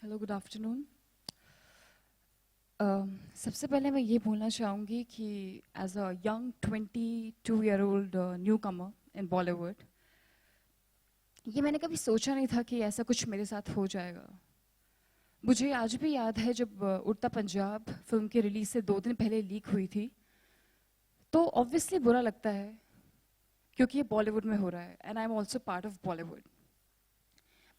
Hello, good afternoon. सबसे पहले मैं ये बोलना चाहूँगी कि as a young 22-year-old newcomer in Bollywood, ये मैंने कभी सोचा नहीं था कि ऐसा कुछ मेरे साथ हो जाएगा। मुझे आज भी याद है जब उड़ता पंजाब फिल्म के रिलीज से 2 दिन पहले लीक हुई थी, तो ऑब्वियसली बुरा लगता है क्योंकि ये बॉलीवुड में हो रहा है and I am also part of Bollywood.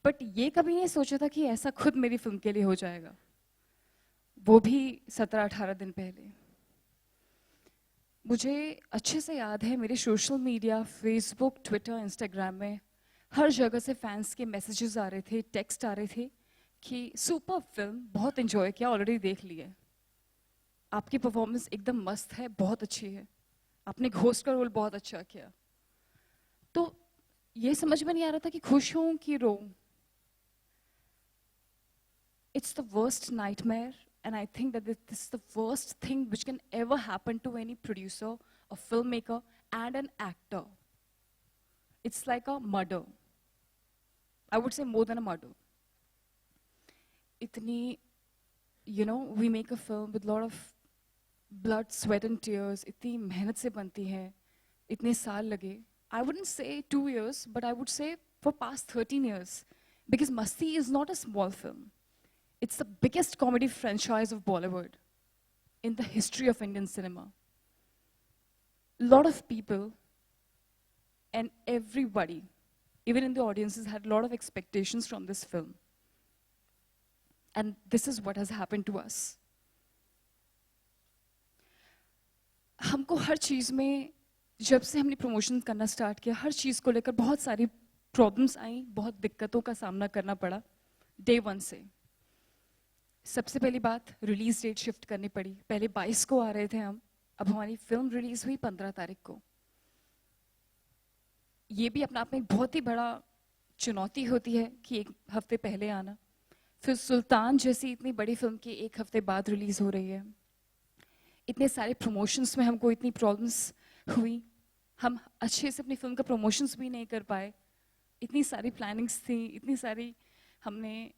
But ये कभी नहीं सोचा था कि ऐसा खुद मेरी फिल्म के लिए हो जाएगा, वो भी 17-18 दिन पहले। मुझे अच्छे से याद है मेरे social media, Facebook, Twitter, Instagram में हर जगह से फैंस के मैसेजेस आ रहे थे, टेक्स्ट आ रहे थे कि सुपर फिल्म, बहुत एंजॉय किया, ऑलरेडी देख ली है, आपकी परफॉर्मेंस एकदम मस्त है, बहुत अच्छी है, आपने घोस्ट का रोल बहुत अच्छा किया। तो ये समझ में नहीं आ रहा था कि खुश हूं कि रो। It's the worst nightmare, and I think that this is the worst thing which can ever happen to any producer, a filmmaker, and an actor. It's like a murder. I would say more than a murder. Itni, we make a film with a lot of blood, sweat, and tears. Itni mehnat se banti hai, itne saal lage. I wouldn't say 2 years, but I would say for past 13 years, because Masti is not a small film. It's the biggest comedy franchise of Bollywood in the history of Indian cinema. A lot of people and everybody, even in the audiences, had a lot of expectations from this film. And this is what has happened to us. हमको हर चीज़ में, जब से हमने promotion करना start किया, हर चीज़ को लेकर बहुत सारी प्रॉब्लम्स आई, बहुत दिक्कतों का सामना करना पड़ा डे 1 से। सबसे पहली बात, रिलीज डेट शिफ्ट करनी पड़ी। पहले 22 को आ रहे थे हम, अब हमारी फिल्म रिलीज हुई 15 तारीख को। ये भी अपने आप में एक बहुत ही बड़ा चुनौती होती है कि एक हफ्ते पहले आना। फिर सुल्तान जैसी इतनी बड़ी फिल्म की 1 हफ्ते बाद रिलीज हो रही है। इतने सारे प्रमोशंस में हमको इतनी प्रॉब्लम्स हुई, हम अच्छे से अपनी फिल्म का प्रमोशंस भी नहीं कर पाए। इतनी सारी प्लानिंग्स थी, इतनी सारी हमने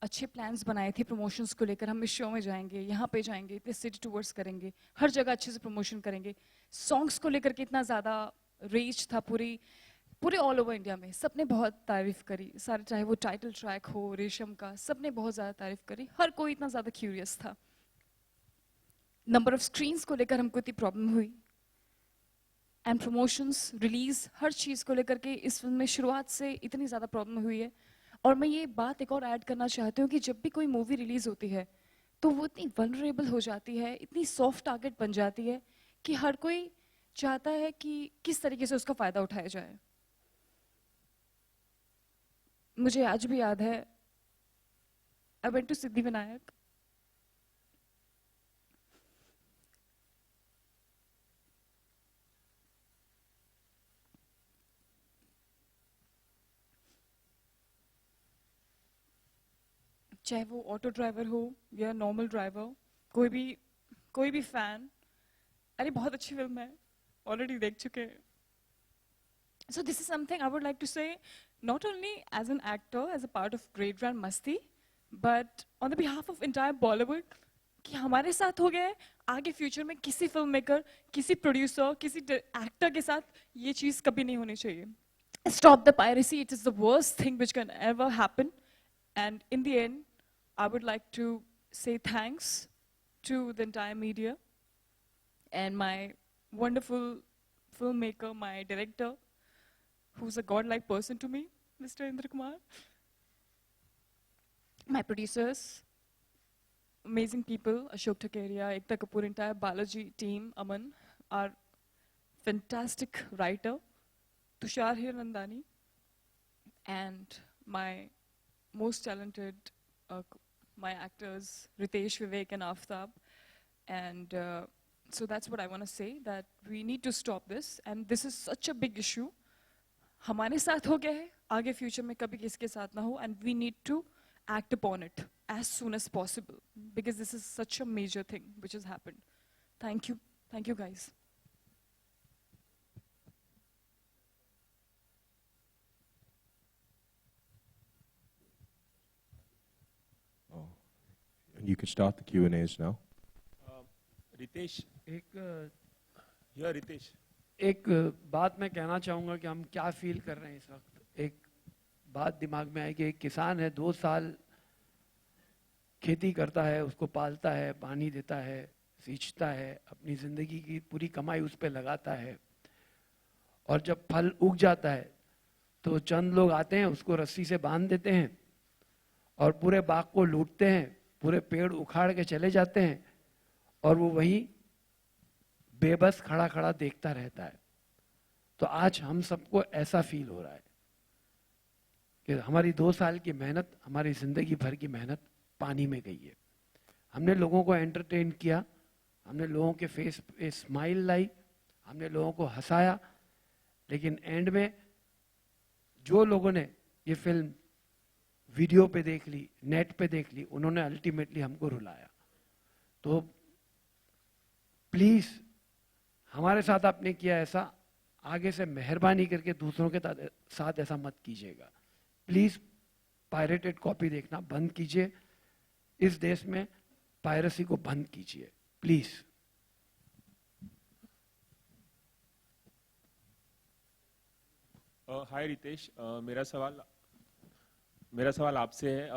अच्छे प्लान्स बनाए थे प्रमोशंस को लेकर। हम इस शो में जाएंगे, यहाँ पे जाएंगे, इतने सिटी टूर्स करेंगे, हर जगह अच्छे से प्रमोशन करेंगे। सॉन्ग्स को लेकर के इतना ज़्यादा रीच था पूरे ऑल ओवर इंडिया में, सबने बहुत तारीफ करी। सारे, चाहे वो टाइटल ट्रैक हो रेशम का, सबने बहुत ज़्यादा तारीफ करी, हर कोई इतना ज़्यादा क्यूरियस था। नंबर ऑफ स्क्रीन्स को लेकर हमको इतनी प्रॉब्लम हुई, एंड प्रमोशंस, रिलीज, हर चीज़ को लेकर के इस फिल्म में शुरुआत से इतनी ज़्यादा प्रॉब्लम हुई है। और मैं ये बात एक और ऐड करना चाहती हूँ कि जब भी कोई मूवी रिलीज होती है तो वो इतनी वल्नरेबल हो जाती है, इतनी सॉफ्ट टारगेट बन जाती है कि हर कोई चाहता है कि किस तरीके से उसका फायदा उठाया जाए। मुझे आज भी याद है, आई वेंट टू सिद्धिविनायक, चाहे वो ऑटो ड्राइवर हो या नॉर्मल ड्राइवर, कोई भी फैन, अरे बहुत अच्छी फिल्म है, ऑलरेडी देख चुके हैं। So this is something I would like to say, not only as an actor, as a part of Great Grand Masti, but on the behalf of entire Bollywood, कि हमारे साथ हो गया है, आगे फ्यूचर में किसी फिल्म मेकर, किसी प्रोड्यूसर, किसी एक्टर के साथ ये चीज़ कभी नहीं होनी चाहिए। Stop the piracy, it is the worst thing which can ever happen. And in the end, I would like to say thanks to the entire media and my wonderful filmmaker, my director, who's a godlike person to me, Mr. Indra Kumar. My producers, amazing people, Ashok Thakeriya, Ekta Kapoor, entire Balaji team, Aman, our fantastic writer, Tushar Hirnandani, and my most talented, my actors, Ritesh, Vivek, and Aftab. And so that's what I want to say, that we need to stop this. And this is such a big issue. हमारे साथ हो गया है, आगे future में कभी किसके साथ ना हो, and we need to act upon it as soon as possible, because this is such a major thing which has happened. Thank you guys. You could start the Q&As now. Ritesh, Ritesh, एक बात मैं कहना चाहूँगा कि हम क्या फील कर रहे हैं इस वक्त। एक बात दिमाग में आई कि एक किसान है, 2 साल खेती करता है, उसको पालता है, पानी देता है, सींचता है, अपनी ज़िंदगी की पूरी कमाई उस पर लगाता है, और जब फल उग जाता है तो चंद लोग आते हैं, उसको रस्सी से बांध देते हैं और पूरे बाग को लूटते हैं, पूरे पेड़ उखाड़ के चले जाते हैं, और वो वहीं बेबस खड़ा खड़ा देखता रहता है। तो आज हम सबको ऐसा फील हो रहा है कि हमारी 2 साल की मेहनत, हमारी जिंदगी भर की मेहनत पानी में गई है। हमने लोगों को एंटरटेन किया, हमने लोगों के फेस पे स्माइल लाई, हमने लोगों को हंसाया, लेकिन एंड में जो लोगों ने ये फिल्म वीडियो पे देख ली, नेट पे देख ली, उन्होंने अल्टीमेटली हमको रुलाया। तो प्लीज, हमारे साथ आपने किया ऐसा, आगे से मेहरबानी करके दूसरों के साथ ऐसा मत कीजिएगा। प्लीज पायरेटेड कॉपी देखना बंद कीजिए, इस देश में पायरेसी को बंद कीजिए प्लीज। हाय रितेश, मेरा सवाल आपसे है।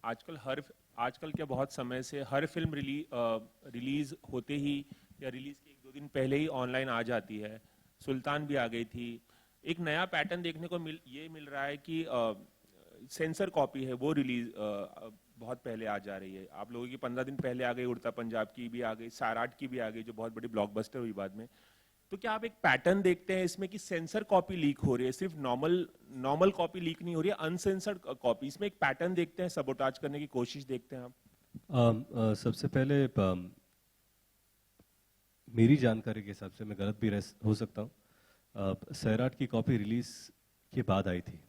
आजकल क्या बहुत समय से हर फिल्म रिलीज होते ही या रिलीज के 1-2 दिन पहले ही ऑनलाइन आ जाती है। सुल्तान भी आ गई थी। एक नया पैटर्न देखने को मिल रहा है कि सेंसर कॉपी है वो रिलीज बहुत पहले आ जा रही है। आप लोगों की 15 दिन पहले आ गई, उड़ता पंजाब की भी आ गई, सैराट की भी आ गई जो बहुत बड़ी ब्लॉकबस्टर हुई बाद में। तो क्या आप एक पैटर्न देखते हैं इसमें कि सेंसर कॉपी लीक हो रही है, सिर्फ नॉर्मल कॉपी लीक नहीं हो रही है, अनसेंसर्ड कॉपी, इसमें एक पैटर्न देखते हैं, सबोटाज करने की कोशिश देखते हैं आप? सबसे पहले मेरी जानकारी के हिसाब से, मैं गलत भी हो सकता हूँ, सैराट की कॉपी रिलीज के बाद आई थी,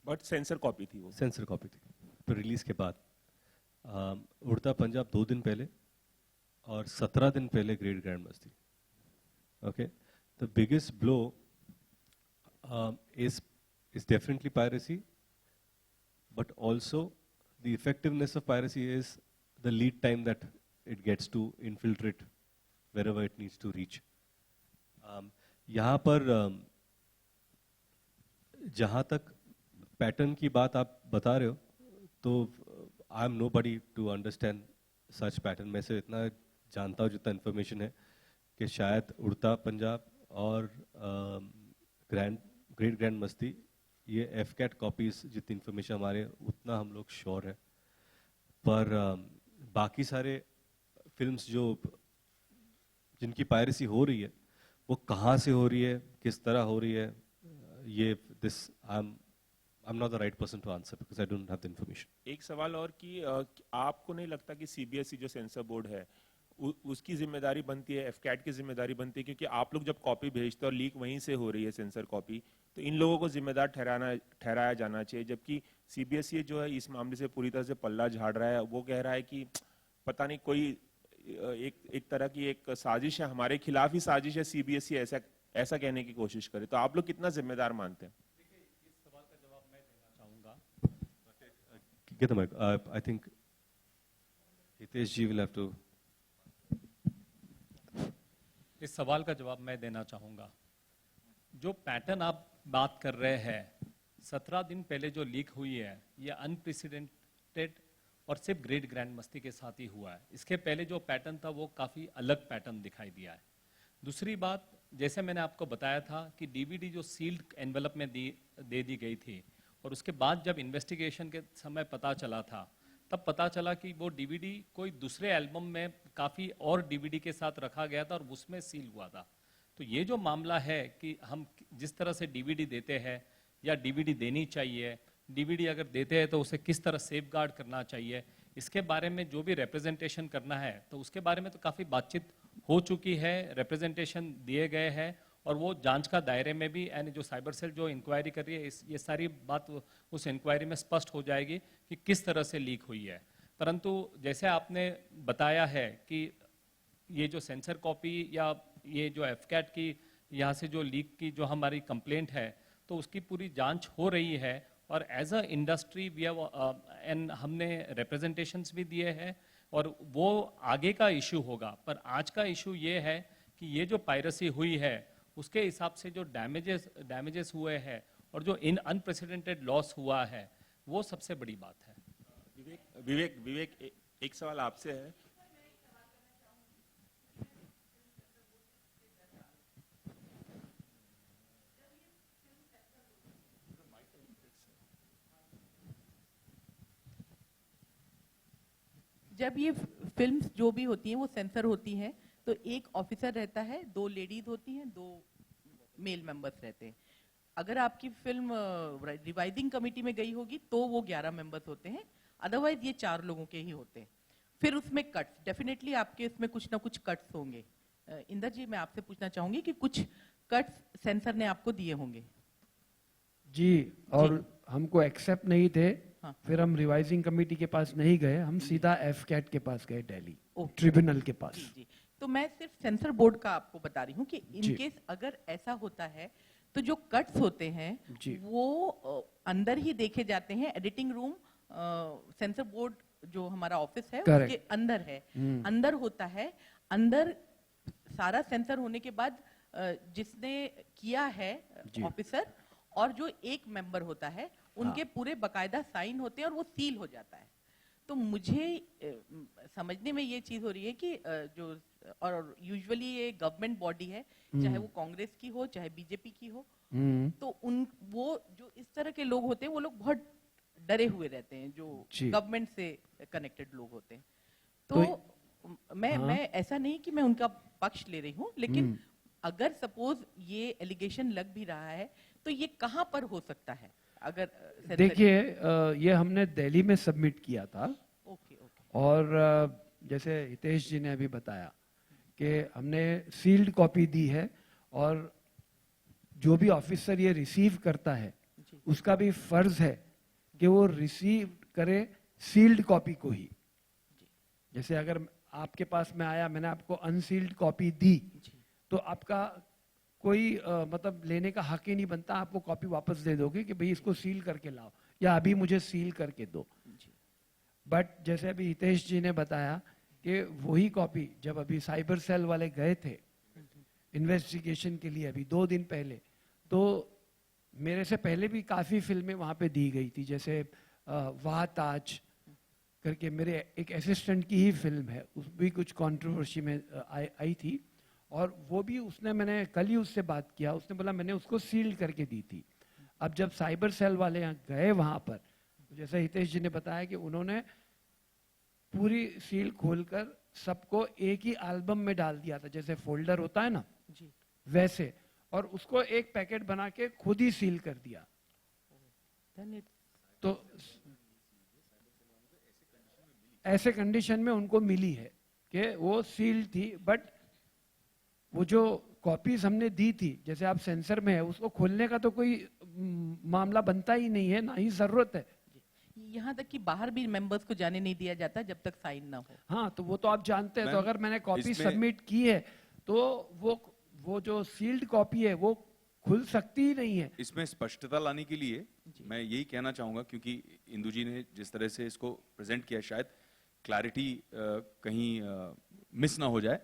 बट सेंसर कॉपी थी वो। सेंसर कॉपी थी फिर रिलीज के बाद। उड़ता पंजाब 2 दिन पहले और 17 दिन पहले ग्रेट ग्रैंड मस्ती। Okay, the biggest blow is definitely piracy, but also the effectiveness of piracy is the lead time that it gets to infiltrate wherever it needs to reach. यहाँ पर जहाँ तक पैटर्न की बात आप बता रहे हो, तो I am nobody to understand such pattern. मैं से इतना जानता हूँ, जितना इन्फॉर्मेशन है कि शायद उड़ता पंजाब और ग्रेट ग्रैंड मस्ती ये एफकैट कॉपीज, जितनी इन्फॉर्मेशन हमारे उतना हम लोग श्योर है। पर बाकी सारे फिल्म्स जो जिनकी पायरेसी हो रही है वो कहाँ से हो रही है, किस तरह हो रही है, ये this I am not the right person to answer because I don't have the information. एक सवाल और कि आपको नहीं लगता कि सीबीएसई जो सेंसर बोर्ड है उसकी जिम्मेदारी बनती है, एफकैट की जिम्मेदारी बनती है, क्योंकि आप लोग जब कॉपी भेजते हो और लीक वहीं से हो रही है सेंसर कॉपी, तो इन लोगों को जिम्मेदार ठहराया जाना चाहिए, जबकि सीबीएसई जो है इस मामले से पूरी तरह से पल्ला झाड़ रहा है। वो कह रहा है कि पता नहीं कोई एक तरह की एक साजिश है, हमारे खिलाफ ही साजिश है, सीबीएसई ऐसा कहने की कोशिश करे। तो आप लोग कितना जिम्मेदार मानते हैं? इस सवाल का जवाब मैं देना चाहूंगा। I think Hitesh ji will have to. इस सवाल का जवाब मैं देना चाहूंगा। जो पैटर्न आप बात कर रहे हैं, 17 दिन पहले जो लीक हुई है, ये अनप्रेसिडेंटेड और सिर्फ ग्रेट ग्रैंड मस्ती के साथ ही हुआ है। इसके पहले जो पैटर्न था वो काफ़ी अलग पैटर्न दिखाई दिया है। दूसरी बात, जैसे मैंने आपको बताया था कि डीवीडी जो सील्ड एनवेलप में दे दी गई थी, और उसके बाद जब इन्वेस्टिगेशन के समय पता चला था, तब पता चला कि वो डीवीडी कोई दूसरे एल्बम में काफ़ी और डीवीडी के साथ रखा गया था और उसमें सील हुआ था। तो ये जो मामला है कि हम जिस तरह से डीवीडी देते हैं या डीवीडी देनी चाहिए, डीवीडी अगर देते हैं तो उसे किस तरह सेफगार्ड करना चाहिए, इसके बारे में जो भी रिप्रेजेंटेशन करना है, तो उसके बारे में तो काफ़ी बातचीत हो चुकी है, रिप्रेजेंटेशन दिए गए हैं, और वो जांच का दायरे में भी, यानी जो साइबर सेल जो इंक्वायरी कर रही है, ये सारी बात उस इंक्वायरी में स्पष्ट हो जाएगी कि किस तरह से लीक हुई है। परंतु जैसे आपने बताया है कि ये जो सेंसर कॉपी या ये जो एफकैट की यहाँ से जो लीक की जो हमारी कंप्लेंट है, तो उसकी पूरी जांच हो रही है और as a industry we have and हमने रिप्रेजेंटेशंस भी दिए हैं और वो आगे का इशू होगा। पर आज का इशू ये है कि ये जो पायरेसी हुई है उसके हिसाब से जो डैमेजेस हुए हैं और जो इन अनप्रेसिडेंटेड लॉस हुआ है वो सबसे बड़ी बात है। विवेक एक सवाल आपसे है। जब ये फिल्म्स जो भी होती हैं वो सेंसर होती हैं, तो एक ऑफिसर रहता है, 2 लेडीज होती हैं, 2 मेल मेंबर्स रहते हैं। अगर आपकी फिल्म रिवाइजिंग कमेटी में गई होगी तो वो 11 मेंबर्स होते हैं, अदरवाइज ये 4 लोगों के ही होते हैं। फिर उसमें कट्स, डेफिनेटली आपके इसमें कुछ ना कुछ कट्स होंगे। इंदर जी, मैं आपसे पूछना चाहूंगी कि कुछ कट्स सेंसर ने आपको दिए होंगे। जी, और हमको एक्सेप्ट नहीं थे। हाँ। फिर हम रिवाइजिंग कमेटी के पास नहीं गए, हम सीधा एफकैट के पास गए, दिल्ली ओके। ट्रिब्यूनल के पास। जी जी, तो मैं सिर्फ सेंसर बोर्ड का आपको बता रही हूँ कि जी। इन केस अगर ऐसा होता है तो जो कट्स होते हैं जी। वो अंदर ही देखे जाते हैं। एडिटिंग रूम सेंसर बोर्ड जो हमारा ऑफिस है Correct. उसके अंदर है, अंदर होता है। अंदर सारा सेंसर होने के बाद जिसने किया है जी। ऑफिसर और जो एक मेंबर होता है उनके पूरे बकायदा साइन होते हैं और वो सील हो जाता है। तो मुझे समझने में ये चीज हो रही है कि जो और यूजुअली ये गवर्नमेंट बॉडी है, चाहे वो कांग्रेस की हो चाहे बीजेपी की हो, तो उन वो जो इस तरह के लोग होते हैं वो लोग बहुत डरे हुए रहते हैं, जो जी। गवर्नमेंट से कनेक्टेड लोग होते हैं। तो मैं ऐसा नहीं कि मैं उनका पक्ष ले रही हूँ, लेकिन अगर सपोज ये एलिगेशन लग भी रहा है तो ये कहाँ पर हो सकता है? अगर देखिए, ये हमने दिल्ली में सबमिट किया था। Okay okay. और जैसे हितेश जी ने अभी बताया कि हमने सील्ड कॉपी दी है, और जो भी ऑफिसर ये रिसीव करता है जी। उसका भी फर्ज है कि वो रिसीव करे सील्ड कॉपी को ही। जैसे अगर आपके पास में आया, मैंने आपको अनसील्ड कॉपी दी, तो आपका कोई मतलब लेने का हक ही नहीं बनता। आप वो कॉपी वापस दे दोगे कि भाई इसको सील करके लाओ या अभी मुझे सील करके दो। बट जैसे अभी हितेश जी ने बताया कि वही कॉपी जब अभी साइबर सेल वाले गए थे इन्वेस्टिगेशन के लिए अभी 2 दिन पहले, तो मेरे से पहले भी काफ़ी फिल्में वहाँ पे दी गई थी। जैसे वाह ताज करके मेरे एक असिस्टेंट की ही फिल्म है, उस भी कुछ कंट्रोवर्सी में आई थी, और वो भी उसने, मैंने कल ही उससे बात किया, उसने बोला मैंने उसको सील करके दी थी। अब जब साइबर सेल वाले यहाँ गए वहाँ पर, जैसे हितेश जी ने बताया कि उन्होंने पूरी सील खोलकर सबको एक ही एल्बम में डाल दिया था, जैसे फोल्डर होता है ना जी। वैसे, और उसको एक पैकेट बना के खुद ही सील कर दिया। तो ऐसे कंडीशन में उनको मिली है कि वो सील थी, बट वो जो कॉपीज हमने दी थी, जैसे आप सेंसर में है, उसको खोलने का तो कोई मामला बनता ही नहीं है, ना ही जरूरत है। यहाँ तक कि बाहर भी मेंबर्स को जाने नहीं दिया जाता जब तक साइन ना हो। हाँ, तो वो तो आप जानते हैं। तो अगर मैंने कॉपी इसमें- सबमिट की है तो वो जो सील्ड कॉपी है वो खुल सकती ही नहीं है। इसमें स्पष्टता लाने के लिए मैं यही कहना चाहूंगा, क्योंकि इंदु जी ने जिस तरह से इसको प्रेजेंट किया, शायद क्लैरिटी कहीं मिस ना हो जाए।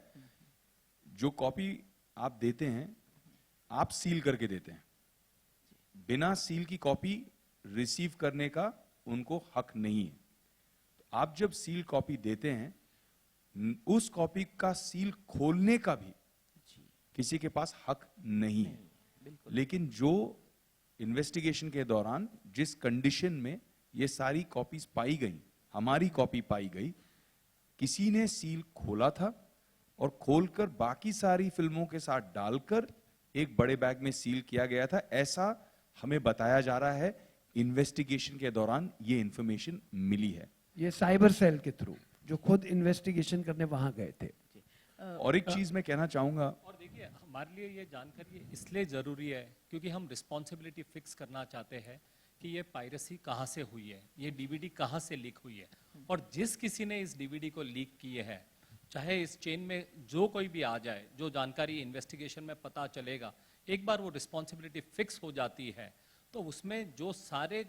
जो कॉपी आप देते हैं, आप सील करके देते हैं। बिना सील की कॉपी रिसीव करने का उनको हक नहीं है। तो आप जब सील कॉपी देते हैं, उस कॉपी का सील खोलने का भी किसी के पास हक नहीं है। लेकिन जो इन्वेस्टिगेशन के दौरान जिस कंडीशन में ये सारी कॉपीज पाई गई, हमारी कॉपी पाई गई, किसी ने सील खोला था और खोलकर बाकी सारी फिल्मों के साथ डालकर एक बड़े बैग में सील किया गया था, ऐसा हमें बताया जा रहा है। इन्वेस्टिगेशन के दौरान ये इंफॉर्मेशन मिली है। ये साइबर सेल के थ्रू जो खुद इन्वेस्टिगेशन करने वहां गए थे। और एक चीज मैं कहना चाहूंगा, और देखिए, हमारे लिए ये जानकारी इसलिए ज़रूरी है क्योंकि हम रिस्पॉन्सिबिलिटी फिक्स करना चाहते हैं कि ये पायरेसी कहाँ से हुई है, ये डीवीडी कहाँ से लीक हुई है, और जिस किसी ने इस डीवीडी को लीक किए है, चाहे इस चेन में जो कोई भी आ जाए, जो जानकारी इन्वेस्टिगेशन में पता चलेगा, एक बार वो रिस्पॉन्सिबिलिटी फिक्स हो जाती है तो उसमें जो सारे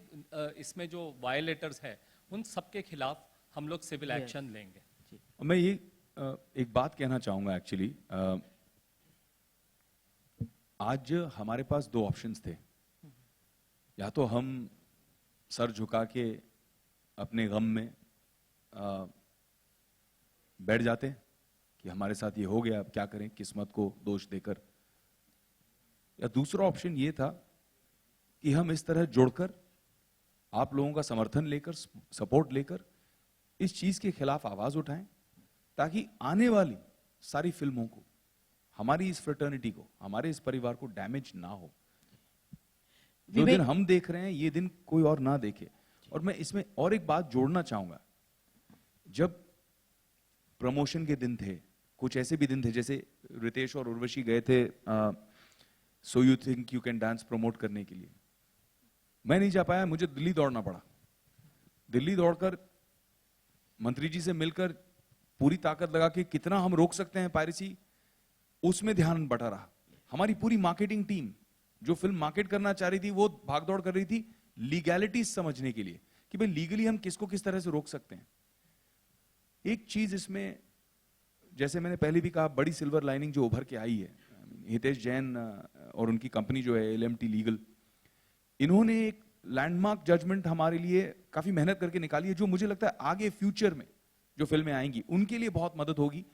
इसमें जो वायलेटर्स है उन सबके खिलाफ हम लोग सिविल Yes. एक्शन लेंगे। मैं ये एक बात कहना चाहूंगा एक्चुअली। आज हमारे पास दो ऑप्शंस थे, या तो हम सर झुका के अपने गम में बैठ जाते कि हमारे साथ ये हो गया, अब क्या करें, किस्मत को दोष देकर, या दूसरा ऑप्शन ये था कि हम इस तरह जुड़कर आप लोगों का समर्थन लेकर, सपोर्ट लेकर इस चीज के खिलाफ आवाज उठाएं, ताकि आने वाली सारी फिल्मों को, हमारी इस फ्रेटर्निटी को, हमारे इस परिवार को डैमेज ना हो। जो दिन हम देख रहे हैं ये दिन कोई और ना देखे। और मैं इसमें और एक बात जोड़ना चाहूंगा, जब प्रमोशन के दिन थे, कुछ ऐसे भी दिन थे, जैसे रितेश और उर्वशी गए थे so you think you can dance promote करने के लिए, मैं नहीं जा पाया, मुझे दिल्ली दौड़ना पड़ा। दिल्ली दौड़कर मंत्री जी से मिलकर पूरी ताकत लगा के कितना हम रोक सकते हैं पायरेसी, उसमें ध्यान बटा रहा। हमारी पूरी मार्केटिंग टीम जो फिल्म मार्केट करना चाह रही थी वो भागदौड़ कर रही थी लीगैलिटीज समझने के लिए कि भाई लीगली हम किसको किस तरह से रोक सकते हैं। एक चीज इसमें, जैसे मैंने पहले भी कहा, बड़ी सिल्वर लाइनिंग जो उभर के आई है, हितेश जैन और उनकी कंपनी जो है LMT लीगल, इन्होंने एक लैंडमार्क जजमेंट हमारे लिए काफी मेहनत करके निकाली है, जो मुझे लगता है आगे फ्यूचर में जो फिल्में आएंगी उनके लिए बहुत मदद होगी।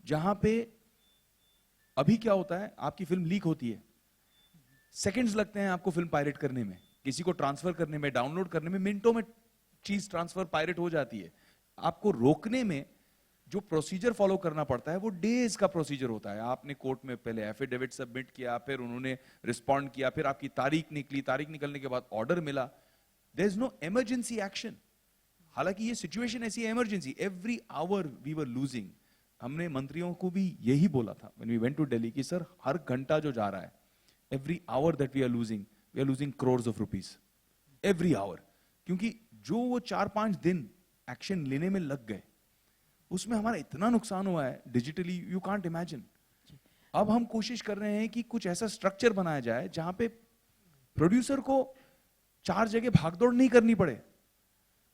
जहां पे अभी क्या होता है, आपकी फिल्म लीक होती है, सेकंड्स लगते हैं आपको फिल्म पायरेट करने में, किसी को ट्रांसफर करने में, डाउनलोड करने में, मिनटों में चीज ट्रांसफर पायरेट हो जाती है। आपको रोकने में जो प्रोसीजर फॉलो करना पड़ता है वो डेज का प्रोसीजर होता है। आपने कोर्ट में पहले एफिडेविट सबमिट किया, फिर उन्होंने रिस्पॉन्ड किया, फिर आपकी तारीख निकली, तारीख निकलने के बाद ऑर्डर मिला। There is no emergency action. हालांकि ये सिचुएशन ऐसी है emergency, every hour we were losing. हमने मंत्रियों को भी यही बोला था when we went to Delhi कि सर हर घंटा जो जा रहा है, every hour that we are losing crores of rupees every hour. क्योंकि जो वो 4-5 दिन एक्शन लेने में लग गए उसमें हमारा इतना नुकसान हुआ है डिजिटली, यू कांट इमेजिन। अब हम कोशिश कर रहे हैं कि कुछ ऐसा स्ट्रक्चर बनाया जाए जहां पे प्रोड्यूसर को 4 जगह भागदौड़ नहीं करनी पड़े,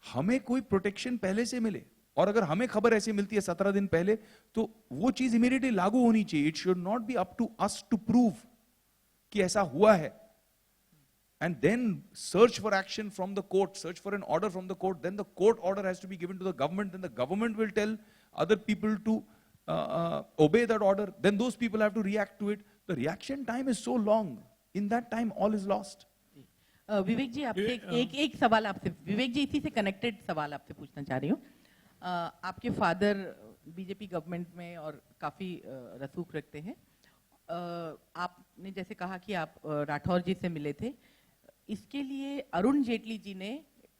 हमें कोई प्रोटेक्शन पहले से मिले। और अगर हमें खबर ऐसी मिलती है 17 दिन पहले, तो वो चीज इमीडिएटली लागू होनी चाहिए। It should not be up to us to prove कि ऐसा हुआ है, and then search for action from the court, search for an order from the court, then the court order has to be given to the government, then the government will tell other people to obey that order, then those people have to react to it. The reaction time is so long, in that time all is lost. विवेक जी, आपसे एक सवाल, आपसे विवेक जी इसी से connected सवाल आपसे पूछना चाह रही हूँ। आपके फादर बीजेपी गवर्नमेंट में और काफी रसूख रखते हैं। आपने जैसे कहा कि आप राठौर जी से मिले थे, इसके लिए अरुण जेटली जी ने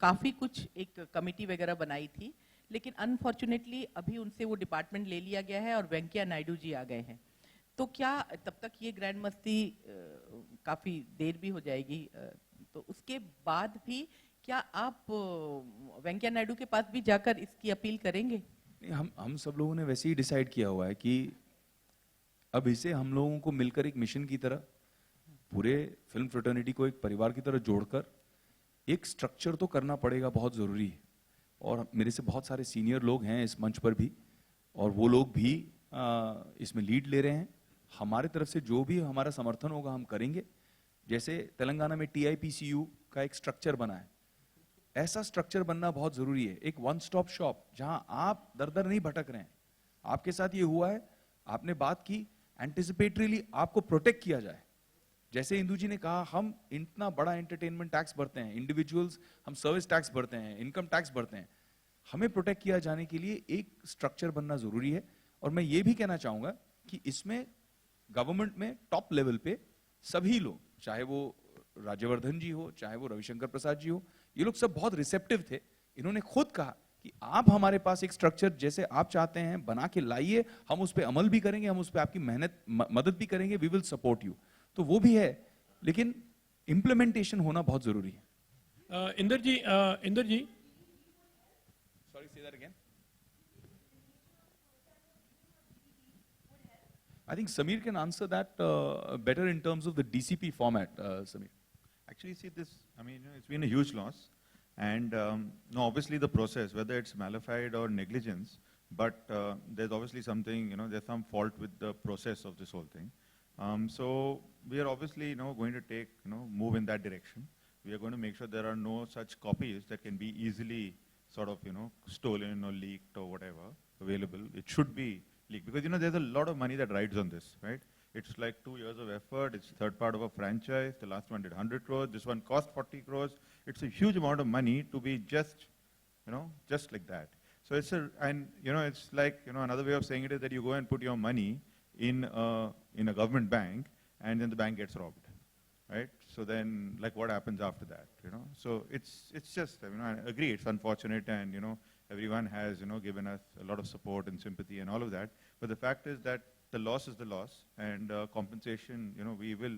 काफी कुछ एक कमेटी वगैरह बनाई थी, लेकिन अनफॉर्चुनेटली अभी उनसे वो डिपार्टमेंट ले लिया गया है और वेंकैया नायडू जी आ गए हैं। तो क्या तब तक ये ग्रैंड मस्ती काफी देर भी हो जाएगी, तो उसके बाद भी क्या आप वेंकैया नायडू के पास भी जाकर इसकी अपील करेंगे? हम सब लोगों ने वैसे ही डिसाइड किया हुआ है कि अब इसे हम लोगों को मिलकर एक मिशन की तरह, पूरे फिल्म फ्रेटर्निटी को एक परिवार की तरह जोड़कर एक स्ट्रक्चर तो करना पड़ेगा, बहुत जरूरी है। और मेरे से बहुत सारे सीनियर लोग हैं इस मंच पर भी, और वो लोग भी इसमें लीड ले रहे हैं। हमारे तरफ से जो भी हमारा समर्थन होगा हम करेंगे। जैसे तेलंगाना में TIPCU का एक स्ट्रक्चर बना है, ऐसा स्ट्रक्चर बनना बहुत जरूरी है। एक वन स्टॉप शॉप जहां आप दर दर नहीं भटक रहे हैं। आपके साथ ये हुआ है, आपने बात की, एंटिसिपेटरीली आपको प्रोटेक्ट किया जाए। जैसे इंदू जी ने कहा, हम इतना बड़ा एंटरटेनमेंट टैक्स भरते हैं, इंडिविजुअल्स हम सर्विस टैक्स भरते हैं, इनकम टैक्स भरते हैं, हमें प्रोटेक्ट किया जाने के लिए एक स्ट्रक्चर बनना जरूरी है। और मैं ये भी कहना चाहूंगा कि इसमें गवर्नमेंट में टॉप लेवल पे सभी लोग, चाहे वो राज्यवर्धन जी हो, चाहे वो रविशंकर प्रसाद जी हो, ये लोग सब बहुत रिसेप्टिव थे। इन्होंने खुद कहा कि आप हमारे पास एक स्ट्रक्चर जैसे आप चाहते हैं बना के लाइए, हम उस पर अमल भी करेंगे, हम उस पर आपकी मेहनत मदद भी करेंगे, वी विल सपोर्ट यू। तो वो भी है, लेकिन इंप्लीमेंटेशन होना बहुत जरूरी है। Inder ji, sorry, say that again. I think Samir can answer that better in terms of the DCP format, Samir. Actually, see this, I mean, it's been a huge loss. And no, obviously the process, whether it's malified or negligence, but there's obviously something, there's some fault with the process of this whole thing. So we are obviously, going to take, move in that direction. We are going to make sure there are no such copies that can be easily sort of, stolen or leaked or whatever available. It should be leaked because, there's a lot of money that rides on this, right? It's like 2 years of effort. It's third part of a franchise. The last one did 100 crores. This one cost 40 crores. It's a huge amount of money to be just, just like that. So it's it's like, another way of saying it is that you go and put your money in a government bank and then the bank gets robbed, right? So then, like, what happens after that, So it's just, I agree, it's unfortunate and, everyone has, given us a lot of support and sympathy and all of that. But the fact is that the loss is the loss, and compensation, we will,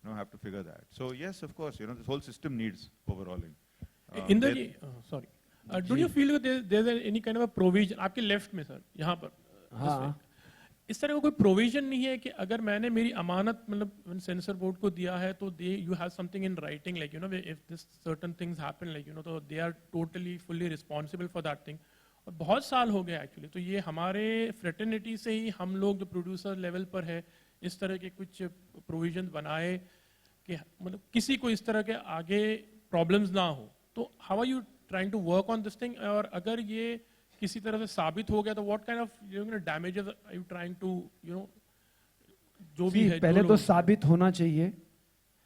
have to figure that. So yes, of course, this whole system needs overhauling. Inderji, sorry. Do you feel that there's any kind of a provision आपके left में sir, यहाँ पर हाँ. इस तरह का कोई provision नहीं है कि अगर मैंने मेरी अमानत मतलब सेंसर बोर्ड को दिया है तो they you have something in writing like if this certain things happen like तो they are totally fully responsible for that thing. और बहुत साल हो गए एक्चुअली, तो ये हमारे फ्रेटर्निटी से ही हम लोग जो प्रोड्यूसर लेवल पर है इस तरह के कुछ प्रोविजन बनाए कि मतलब किसी को इस तरह के आगे प्रॉब्लम्स ना हो. तो how are you trying to work on this thing, और अगर ये किसी तरह से साबित हो गया तो what kind of damages are you trying to जो भी है पहले तो साबित होना चाहिए.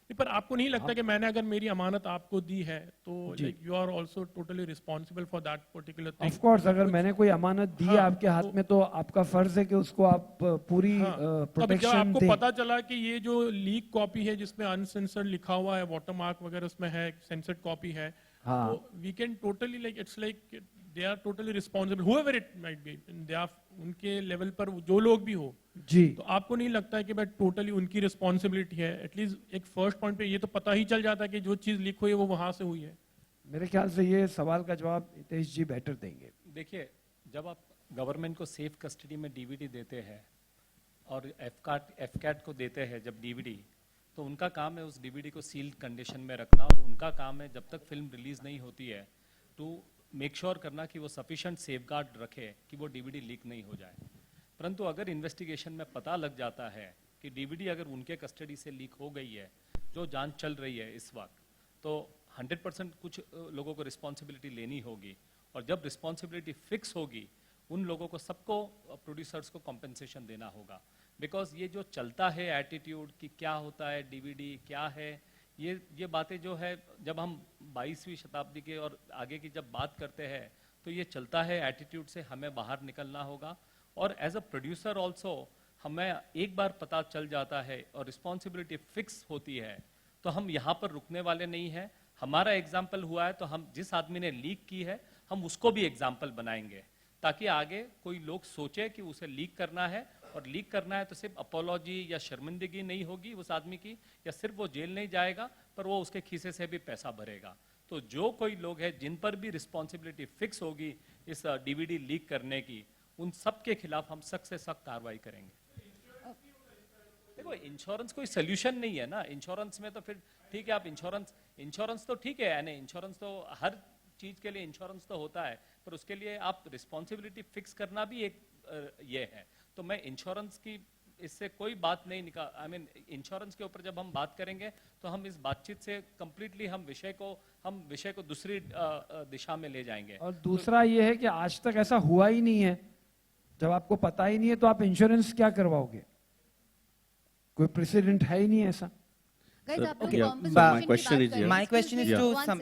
पर आपको नहीं लगता कि मैंने अगर मेरी अमानत आपको दी है तो like you are also totally responsible for that particular thing. Of course अगर मैंने कोई अमानत दी है आपके हाथ में तो आपका फर्ज है कि उसको आप पूरी प्रोटेक्शन दें. आपको पता चला कि ये जो लीक कॉपी है जिसमें अनसेंसर्ड लिखा हुआ है, वाटरमार्क वगैरह उसमें है, सेंसर्ड कॉपी है, तो we can totally like it's like they are totally responsible however it might be, they are उनके लेवल पर जो लोग भी हो जी. तो आपको नहीं लगता है कि भाई टोटली उनकी रिस्पॉन्सिबिलिटी है? एटलीस्ट एक फर्स्ट पॉइंट पे ये तो पता ही चल जाता है कि जो चीज लीक हुई है वो वहां से हुई है. मेरे ख्याल से ये सवाल का जवाब हितेश जी बेटर देंगे. देखिए, जब आप गवर्नमेंट को सेफ कस्टडी में डीवीडी देते हैं और एफकैट को देते हैं जब डीवीडी, तो उनका काम है उस डीवीडी को सील्ड कंडीशन में रखना, और उनका काम है जब तक फिल्म रिलीज नहीं होती है टू मेक श्योर करना कि वो सफिशिएंट सेफगार्ड रखे कि वो डीवीडी लीक नहीं हो जाए. परंतु अगर इन्वेस्टिगेशन में पता लग जाता है कि डीवीडी अगर उनके कस्टडी से लीक हो गई है, जो जांच चल रही है इस वक्त, तो 100% कुछ लोगों को रिस्पॉन्सिबिलिटी लेनी होगी, और जब रिस्पॉन्सिबिलिटी फिक्स होगी उन लोगों को सबको प्रोड्यूसर्स को कॉम्पेंसेशन देना होगा. बिकॉज ये जो चलता है एटीट्यूड कि क्या होता है डीवीडी क्या है, ये बातें जो है जब हम 22वीं शताब्दी के और आगे की जब बात करते हैं तो ये चलता है एटीट्यूड से हमें बाहर निकलना होगा. और एज अ प्रोड्यूसर ऑल्सो हमें एक बार पता चल जाता है और रिस्पॉन्सिबिलिटी फिक्स होती है तो हम यहाँ पर रुकने वाले नहीं हैं. हमारा एग्जाम्पल हुआ है तो हम जिस आदमी ने लीक की है हम उसको भी एग्जाम्पल बनाएंगे, ताकि आगे कोई लोग सोचे कि उसे लीक करना है, और लीक करना है तो सिर्फ अपोलॉजी या शर्मिंदगी नहीं होगी उस आदमी की, या सिर्फ वो जेल नहीं जाएगा पर वो उसके खीसे से भी पैसा भरेगा. तो जो कोई लोग हैं जिन पर भी रिस्पॉन्सिबिलिटी फिक्स होगी इस डीवीडी लीक करने की, उन सब के खिलाफ हम सख्त से सख्त कार्रवाई करेंगे. देखो, इंश्योरेंस कोई सोल्यूशन नहीं है ना. इंश्योरेंस में तो फिर ठीक है, आप इंश्योरेंस तो ठीक है, यानी इंश्योरेंस तो हर चीज के लिए इंश्योरेंस तो होता है, पर उसके लिए आप रिस्पॉन्सिबिलिटी फिक्स करना भी एक ये है. तो मैं इंश्योरेंस की इससे कोई बात नहीं निकाल, आई मीन इंश्योरेंस के ऊपर जब हम बात करेंगे तो हम इस बातचीत से कंप्लीटली हम विषय को दूसरी दिशा में ले जाएंगे. और दूसरा ये है कि आज तक ऐसा हुआ ही नहीं है. जब आपको पता ही नहीं है तो आप इंश्योरेंस क्या करवाओगे? कोई प्रेसिडेंट है ही नहीं ऐसा. My question is to some.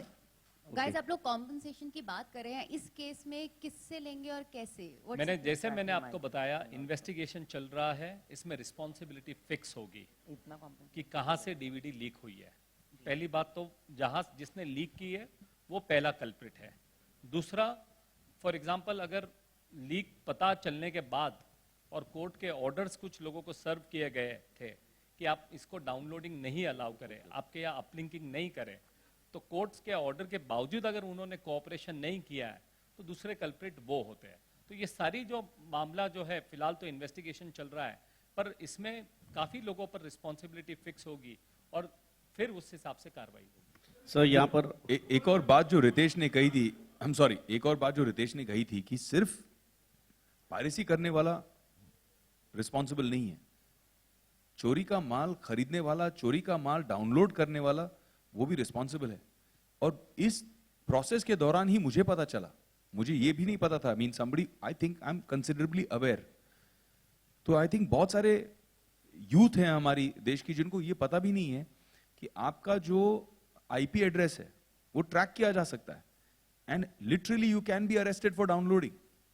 Guys, आप लोग कॉम्पनसेशन की बात कर रहे हैं, इस केस में किससे लेंगे और कैसे? मैंने आपको बताया, इन्वेस्टिगेशन चल रहा है, इसमें रिस्पॉन्सिबिलिटी फिक्स होगी कि कहां से डीवीडी लीक हुई है. पहली बात तो जिसने लीक की है वो पहला कल्प्रिट है. दूसरा, फॉर एग्जाम्पल अगर लीक पता चलने के बाद और कोर्ट के ऑर्डर्स कुछ लोगों को सर्व किए गए थे कि आप इसको डाउनलोडिंग नहीं अलाउ करें, आपके यहाँ अपलिंकिंग नहीं करें, तो कोर्ट्स के ऑर्डर के बावजूद अगर उन्होंने कोऑपरेशन नहीं किया है तो दूसरे कल्प्रिट वो होते हैं. तो ये सारी जो मामला जो है फिलहाल तो इन्वेस्टिगेशन चल रहा है, पर इसमें काफी लोगों पर रिस्पॉन्सिबिलिटी फिक्स होगी और फिर उस हिसाब से कार्रवाई होगी. सर यहाँ पर एक और बात जो रितेश ने कही थी, I'm sorry, एक और बात जो रितेश ने कही थी कि सिर्फ पायरेसी करने वाला रिस्पॉन्सिबल नहीं है, चोरी का माल खरीदने वाला, चोरी का माल डाउनलोड करने वाला, वो भी रिस्पॉन्सिबल है। और इस प्रोसेस के दौरान ही मुझे पता चला, मुझे ये भी नहीं पता था, mean somebody, I think I am considerably aware. तो आई थिंक बहुत सारे यूथ हैं हमारी देश की जिनको ये पता भी नहीं है कि आपका जो आईपी एड्रेस है वो ट्रैक किया जा सकता है, and literally you can be arrested for downloading.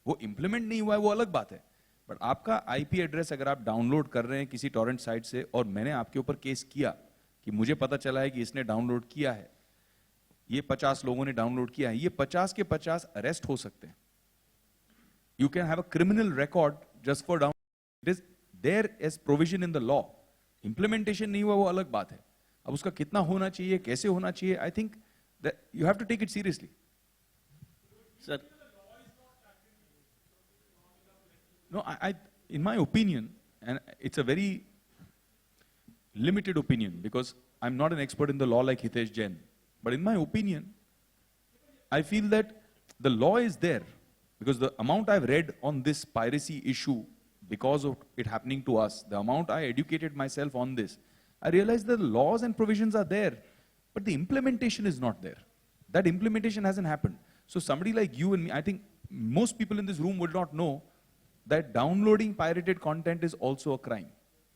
वो इंप्लीमेंट नहीं हुआ है, वो अलग बात है, बट आपका आईपी एड्रेस अगर आप डाउनलोड कर रहे हैं किसी टॉरेंट साइट से, और मैंने आपके ऊपर केस किया कि मुझे पता चला है कि इसने डाउनलोड किया है, ये 50 लोगों ने डाउनलोड किया है, ये 50 के 50 अरेस्ट हो सकते हैं। You can have a criminal record just for down, it is there as provision in the law. Implementation नहीं हुआ वो अलग बात है। अब उसका कितना होना चाहिए, कैसे होना चाहिए, I think you have to take it seriously. Sir No, in my opinion, and it's a very limited opinion because I'm not an expert in the law like Hitesh Jain, but in my opinion, I feel that the law is there because the amount I've read on this piracy issue, because of it happening to us, the amount I educated myself on this, I realized that the laws and provisions are there, but the implementation is not there. That implementation hasn't happened. So somebody like you and me, I think most people in this room would not know that downloading pirated content is also a crime.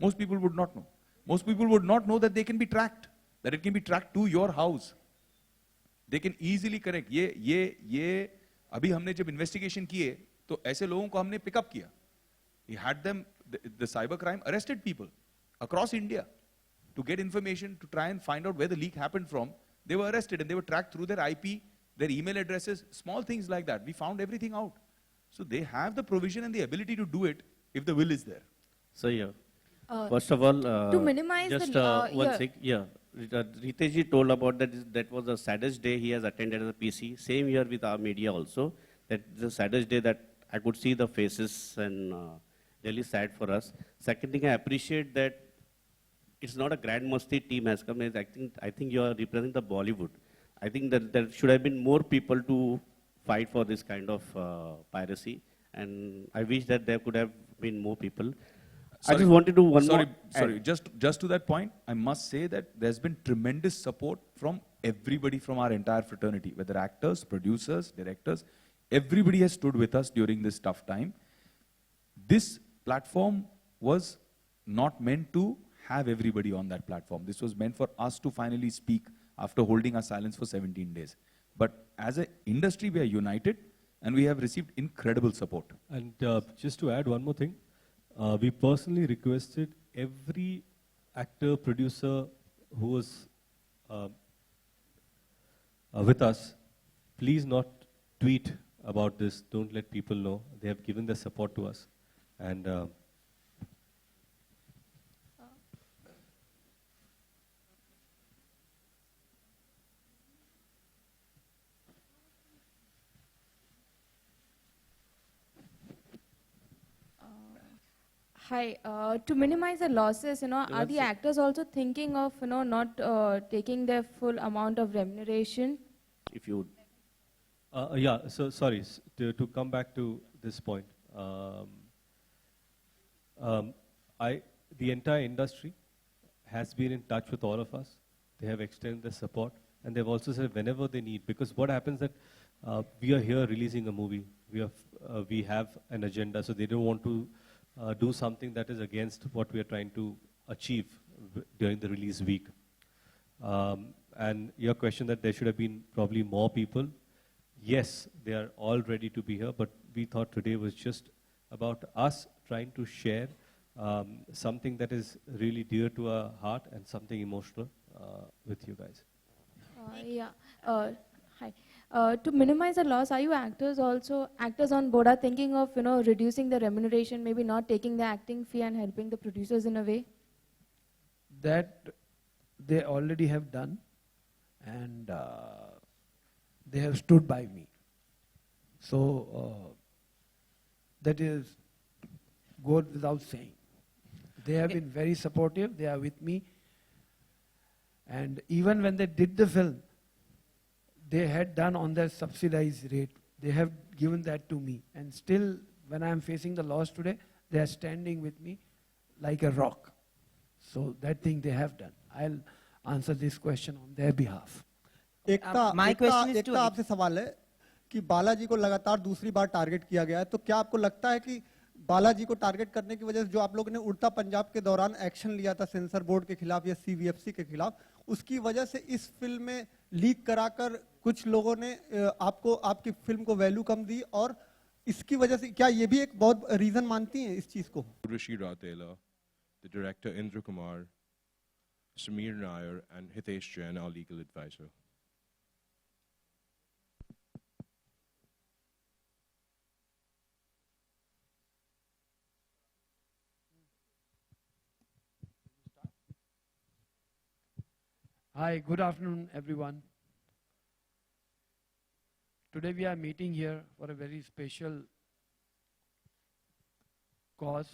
Most people would not know. Most people would not know that they can be tracked, that it can be tracked to your house. They can easily connect. ये अभी हमने जब investigation किए तो ऐसे लोगों को हमने पिकअप किया. We had them, the cyber crime arrested people across India to get information to try and find out where the leak happened from. They were arrested and they were tracked through their IP, their email addresses, small things like that. We found everything out. So they have the provision and the ability to do it if the will is there. So yeah, first of all, to minimize just the one sec. Yeah, Ritesh ji told about that was the saddest day he has attended as a PC. Same here with our media also. That the saddest day that I could see the faces and really sad for us. Second thing, I appreciate that it's not a Grand Masti team has come. I think you are representing the Bollywood. I think that there should have been more people to fight for this kind of piracy, and I wish that there could have been more people. Sorry, I just wanted to Sorry, just to that point, I must say that there's been tremendous support from everybody from our entire fraternity, whether actors, producers, directors, everybody has stood with us during this tough time. This platform was not meant to have everybody on that platform. This was meant for us to finally speak after holding our silence for 17 days. But as an industry, we are united and we have received incredible support. And just to add one more thing, we personally requested every actor, producer who was with us, please not tweet about this. Don't let people know. They have given their support to us. And Hi, to minimize the losses, are the actors also thinking of, not taking their full amount of remuneration? if you yeah, so sorry, to come back to this point. The entire industry has been in touch with all of us. They have extended their support, and they've also said whenever they need, because what happens that we are here releasing a movie, we have an agenda, so they don't want to do something that is against what we are trying to achieve during the release week. And your question that there should have been probably more people, yes, they are all ready to be here, but we thought today was just about us trying to share something that is really dear to our heart and something emotional with you guys. Hi. To minimize the loss, are you actors on board are thinking of, reducing the remuneration, maybe not taking the acting fee and helping the producers in a way? That they already have done, and they have stood by me. So that is goes without saying. They have been very supportive. They are with me. And even when they did the film, they had done on their subsidized rate. They have given that to me. And still, when I am facing the loss today, they are standing with me like a rock. So that thing they have done. I'll answer this question on their behalf. एकता आपसे सवाल है कि बालाजी को लगातार दूसरी बार target किया गया है, तो क्या आपको लगता है कि बालाजी को टारगेट करने की वजह से जो आप लोगों ने उड़ता पंजाब के दौरान एक्शन लिया था सेंसर बोर्ड के खिलाफ या सीवीएफसी के खिलाफ, उसकी वजह से इस फिल्म में लीक कराकर कुछ लोगों ने आपको आपकी फिल्म को वैल्यू कम दी, और इसकी वजह से क्या ये भी एक बहुत रीजन मानती हैं इस चीज को? Rishi Rautela, the director Indra Kumar, Sameer Nair and Hitesh Jain, our legal advisor. Hi, good afternoon, everyone. Today we are meeting here for a very special cause.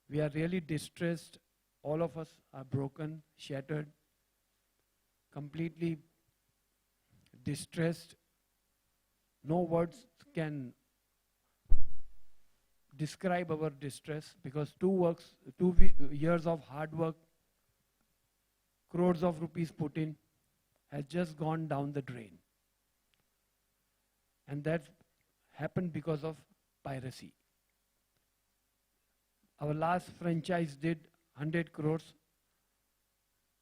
We are really distressed. All of us are broken, shattered, completely distressed. No words can describe our distress, because 2 years of hard work, crores of rupees put in, has just gone down the drain. And that happened because of piracy. Our last franchise did 100 crores.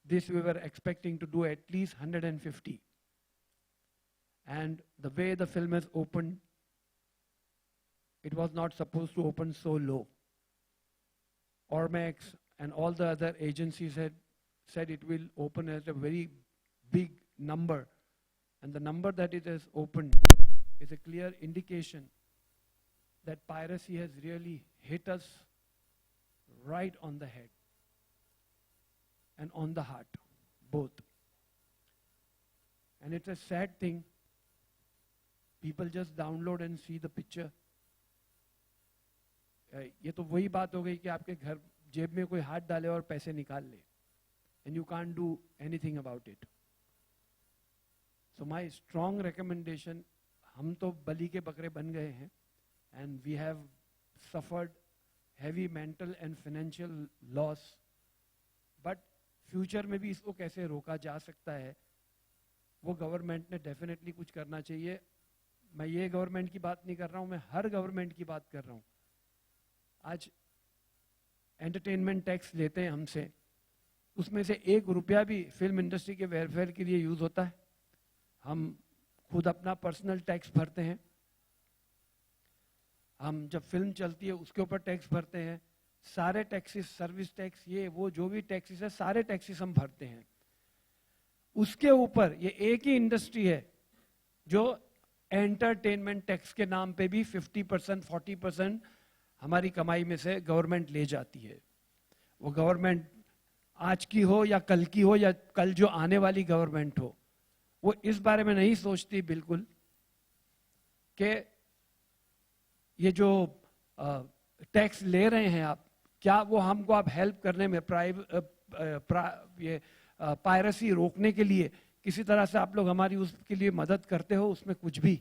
This we were expecting to do at least 150. And the way the film has opened, it was not supposed to open so low. Ormax and all the other agencies had said it will open at a very big number. And the number that it has opened is a clear indication that piracy has really hit us right on the head and on the heart, both. And it's a sad thing. People just download and see the picture. ये तो वही बात हो गई कि आपके घर जेब में कोई हाथ डाले और पैसे निकाल ले, and you can't do anything about it. So my strong recommendation, हम तो बलि के बकरे बन गए हैं, and we have suffered heavy mental and financial loss, but future में भी इसको कैसे रोका जा सकता है, वो गवर्नमेंट ने डेफिनेटली कुछ करना चाहिए. मैं ये गवर्नमेंट की बात नहीं कर रहा हूँ, मैं हर गवर्नमेंट की बात कर रहा हूँ. आज एंटरटेनमेंट टैक्स लेते हैं हमसे, उसमें से 1 रुपया भी फिल्म इंडस्ट्री के वेलफेयर के लिए यूज होता है. हम खुद अपना पर्सनल टैक्स भरते हैं, हम जब फिल्म चलती है उसके ऊपर टैक्स भरते हैं, सारे टैक्सेस, सर्विस टैक्स, ये वो जो भी टैक्सेस है, सारे टैक्सेस हम भरते हैं. उसके ऊपर ये एक ही इंडस्ट्री है जो एंटरटेनमेंट टैक्स के नाम पे भी 50%, 40% हमारी कमाई में से गवर्नमेंट ले जाती है. वो गवर्नमेंट आज की हो या कल की हो या कल जो आने वाली गवर्नमेंट हो, वो इस बारे में नहीं सोचती बिल्कुल कि ये जो टैक्स ले रहे हैं आप, क्या वो हमको आप हेल्प करने में पायरेसी रोकने के लिए किसी तरह से आप लोग हमारी उसके लिए मदद करते हो? उसमें कुछ भी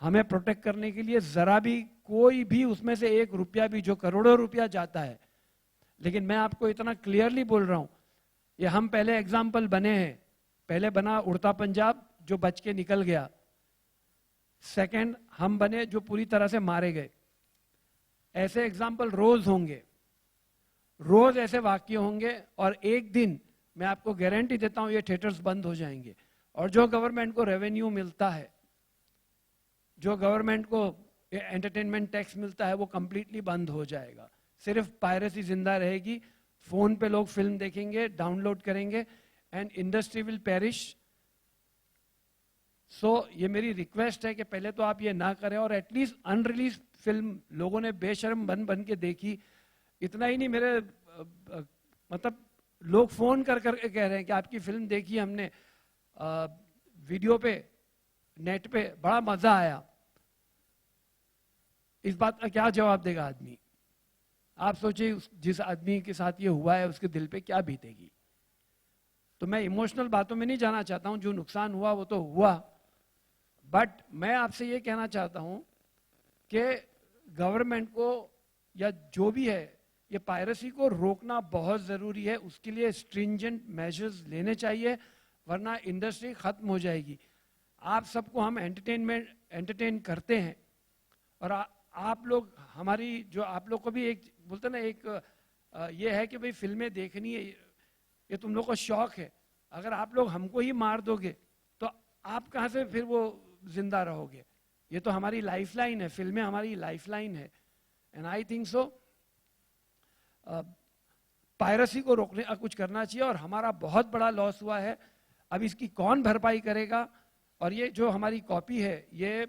हमें प्रोटेक्ट करने के लिए जरा भी कोई भी उसमें से 1 रुपया भी, जो करोड़ों रुपया जाता है. लेकिन मैं आपको इतना क्लियरली बोल रहा हूं, ये हम पहले एग्जाम्पल बने हैं. पहले बना उड़ता पंजाब जो बच के निकल गया, सेकंड हम बने जो पूरी तरह से मारे गए. ऐसे एग्जाम्पल रोज होंगे, रोज ऐसे वाक्य होंगे, और एक दिन मैं आपको गारंटी देता हूं ये थिएटर्स बंद हो जाएंगे. और जो गवर्नमेंट को रेवेन्यू मिलता है, जो गवर्नमेंट को एंटरटेनमेंट टैक्स मिलता है, वो कंप्लीटली बंद हो जाएगा. सिर्फ पायरेसी जिंदा रहेगी. फोन पे लोग फिल्म देखेंगे, डाउनलोड करेंगे, एंड इंडस्ट्री विल पेरिश. सो ये मेरी रिक्वेस्ट है कि पहले तो आप ये ना करें, और एटलीस्ट अनरिलीज फिल्म लोगों ने बेशर्म बन बन के देखी. इतना ही नहीं, मेरे मतलब लोग फोन कर करके कह रहे हैं कि आपकी फिल्म देखी हमने वीडियो पे, नेट पे, बड़ा मजा आया. इस बात का क्या जवाब देगा आदमी? आप सोचिए जिस आदमी के साथ ये हुआ है उसके दिल पे क्या बीतेगी. तो मैं इमोशनल बातों में नहीं जाना चाहता हूं, जो नुकसान हुआ वो तो हुआ, बट मैं आपसे ये कहना चाहता हूं कि गवर्नमेंट को या जो भी है, ये पायरेसी को रोकना बहुत ज़रूरी है। उसके लिए स्ट्रिंजेंट मेजर्स लेने चाहिए, वरना इंडस्ट्री ख़त्म हो जाएगी। आप सबको हम एंटरटेन करते हैं, और आप लोग हमारी, जो आप लोग को भी एक बोलते ना, एक ये है कि भाई फिल्में देखनी है, ये तुम लोग को शौक है। अगर आप लोग हमको ही मार दोगे तो आप कहाँ से फिर वो जिंदा रहोगे? ये तो हमारी लाइफलाइन है, फिल्में हमारी लाइफलाइन है। And I think so piracy को रोकने का कुछ करना चाहिए, और हमारा बहुत बड़ा लॉस हुआ है। अब इसकी कौन भरपाई करेगा? और ये जो हमारी कॉपी है ये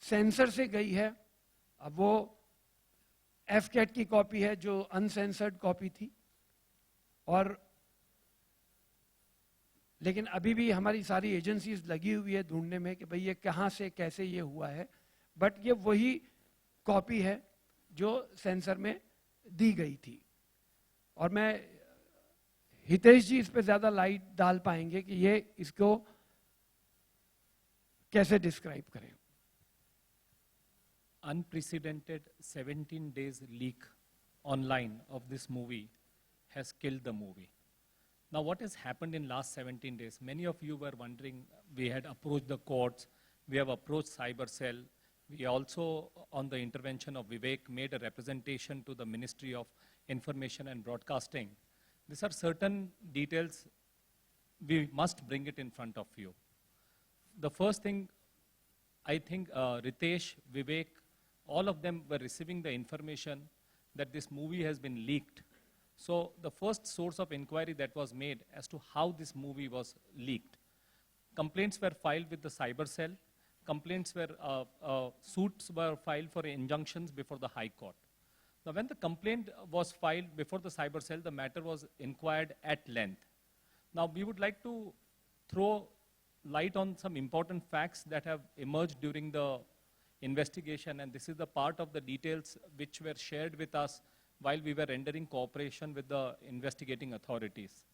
सेंसर से गई है, अब वो एफकैट की कॉपी है जो अनसेंसर्ड कॉपी थी, और लेकिन अभी भी हमारी सारी एजेंसीज लगी हुई है ढूंढने में कि भाई ये कहाँ से कैसे ये हुआ है, बट ये वही कॉपी है जो सेंसर में दी गई थी। और मैं, हितेश जी इस पे ज्यादा लाइट डाल पाएंगे कि ये इसको कैसे डिस्क्राइब करें। Unprecedented 17 days leak online of this movie has killed the movie. Now, what has happened in last 17 days? Many of you were wondering, we had approached the courts, we have approached Cyber Cell, we also, on the intervention of Vivek, made a representation to the Ministry of Information and Broadcasting. These are certain details, we must bring it in front of you. The first thing, I think Ritesh, Vivek, all of them were receiving the information that this movie has been leaked. So the first source of inquiry that was made as to how this movie was leaked. Complaints were filed with the Cyber Cell. Complaints were, suits were filed for injunctions before the High Court. Now when the complaint was filed before the Cyber Cell, the matter was inquired at length. Now we would like to throw light on some important facts that have emerged during the investigation, and this is the part of the details which were shared with us while we were rendering cooperation with the investigating authorities.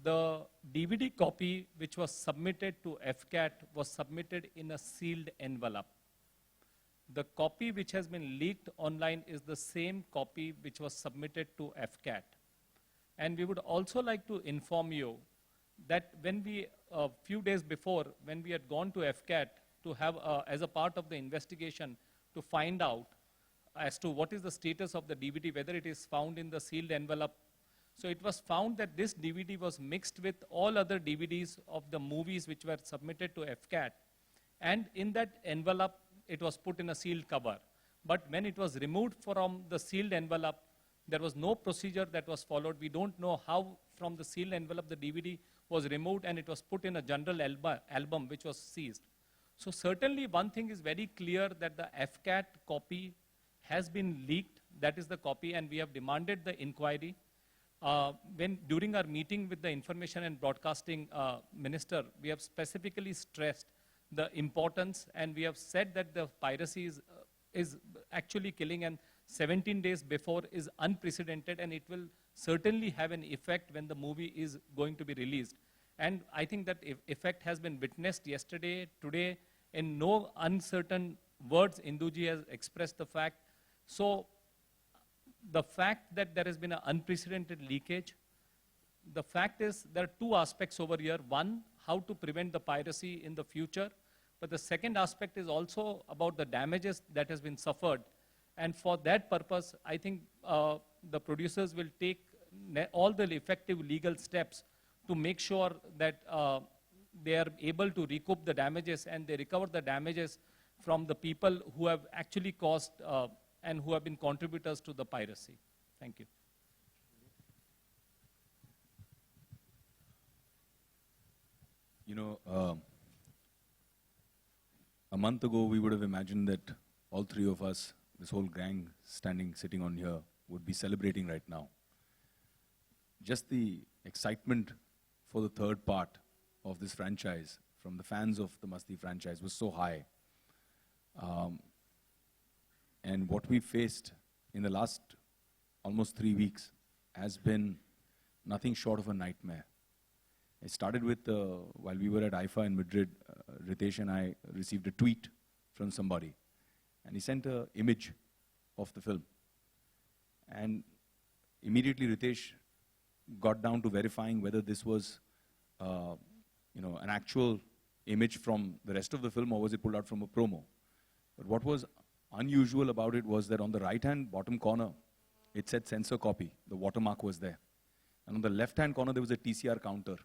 The DVD copy which was submitted to FCAT was submitted in a sealed envelope. The copy which has been leaked online is the same copy which was submitted to FCAT. And we would also like to inform you that when we, a few days before, when we had gone to FCAT to have, as a part of the investigation, to find out as to what is the status of the DVD, whether it is found in the sealed envelope. So it was found that this DVD was mixed with all other DVDs of the movies which were submitted to FCAT. And in that envelope, it was put in a sealed cover. But when it was removed from the sealed envelope, there was no procedure that was followed. We don't know how from the sealed envelope the DVD was removed and it was put in a general album which was seized. So certainly one thing is very clear, that the FCAT copy has been leaked. That is the copy, and we have demanded the inquiry. During our meeting with the Information and Broadcasting Minister, we have specifically stressed the importance, and we have said that the piracy is actually killing, and 17 days before is unprecedented, and it will certainly have an effect when the movie is going to be released. And I think that effect has been witnessed yesterday, today. In no uncertain words, Induji has expressed the fact. So the fact that there has been an unprecedented leakage, the fact is there are two aspects over here. One, how to prevent the piracy in the future. But the second aspect is also about the damages that has been suffered. And for that purpose, I think the producers will take all the effective legal steps to make sure that they are able to recoup the damages, and they recover the damages from the people who have actually caused and who have been contributors to the piracy. Thank you. You know, a month ago we would have imagined that all three of us, this whole gang sitting on here, would be celebrating right now. Just the excitement for the third part of this franchise from the fans of the Masti franchise was so high. And what we faced in the last almost 3 weeks has been nothing short of a nightmare. It started with, while we were at IFA in Madrid, Ritesh and I received a tweet from somebody. And he sent an image of the film. And immediately Ritesh got down to verifying whether this was an actual image from the rest of the film or was it pulled out from a promo. But what was unusual about it was that on the right-hand bottom corner, it said censor copy. The watermark was there. And on the left-hand corner, there was a TCR counter.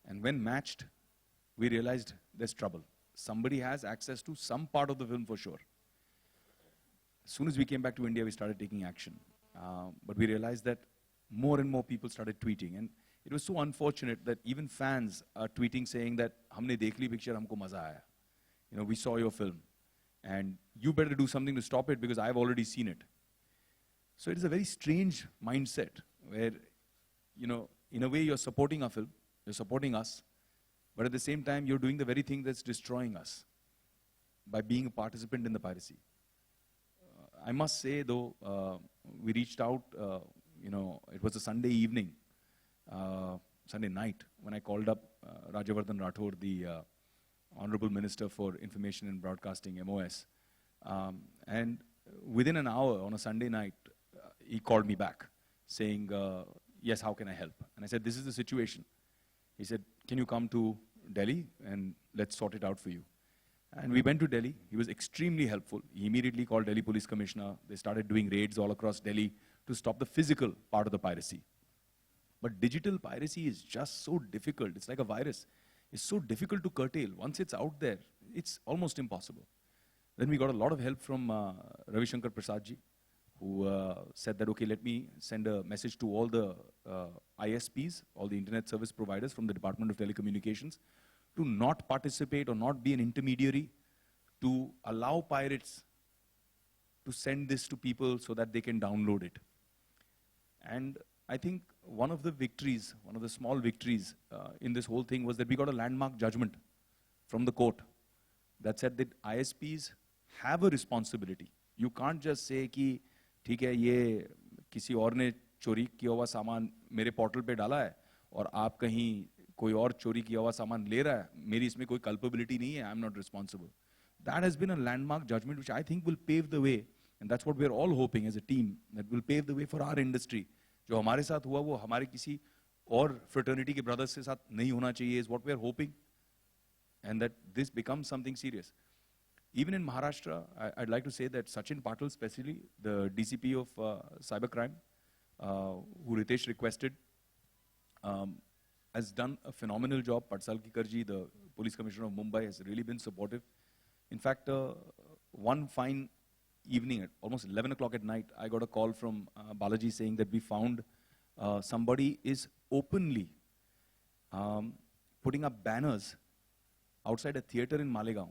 And when matched, we realized there's trouble. Somebody has access to some part of the film for sure. As soon as we came back to India, we started taking action. But we realized that more and more people started tweeting. And it was so unfortunate that even fans are tweeting saying that, "Humne dekh li picture, humko maza aaya. We saw your film. And you better do something to stop it because I've already seen it." So it is a very strange mindset where, in a way you're supporting our film, you're supporting us, but at the same time you're doing the very thing that's destroying us by being a participant in the piracy. I must say though, we reached out, it was a Sunday evening, Sunday night, when I called up Rajyavardhan Rathore, the Honorable Minister for Information and Broadcasting, MOS. And within an hour on a Sunday night, he called me back saying, yes, how can I help? And I said, this is the situation. He said, can you come to Delhi and let's sort it out for you. And we went to Delhi. He was extremely helpful. He immediately called Delhi Police Commissioner. They started doing raids all across Delhi to stop the physical part of the piracy. But digital piracy is just so difficult. It's like a virus. It's so difficult to curtail. Once it's out there, it's almost impossible. Then we got a lot of help from Ravi Shankar Prasad ji, who said that, okay, let me send a message to all the ISPs, all the internet service providers from the Department of Telecommunications, to not participate or not be an intermediary, to allow pirates to send this to people so that they can download it. And I think one of the victories, one of the small victories in this whole thing was that we got a landmark judgment from the court that said that ISPs have a responsibility. You can't just say कि ठीक है ये किसी और ने चोरी किया हुआ सामान मेरे पोर्टल पे डाला है और आप कहीं कोई और चोरी किया हुआ सामान ले रहा है, मेरी इसमें कोई culpability नहीं है, I'm not responsible. That has been a landmark judgment which I think will pave the way, and that's what we're all hoping as a team, that will pave the way for our industry. जो हमारे साथ हुआ वो हमारे किसी और fraternity के brothers के साथ नहीं होना चाहिए is what we're hoping, and that this becomes something serious. Even in Maharashtra, I'd like to say that Sachin Patil, especially the DCP of cybercrime, who Ritesh requested, has done a phenomenal job. Padsalkar ji, the police commissioner of Mumbai, has really been supportive. In fact, one fine evening at almost 11 o'clock at night, I got a call from Balaji saying that we found somebody is openly putting up banners outside a theater in Malegaon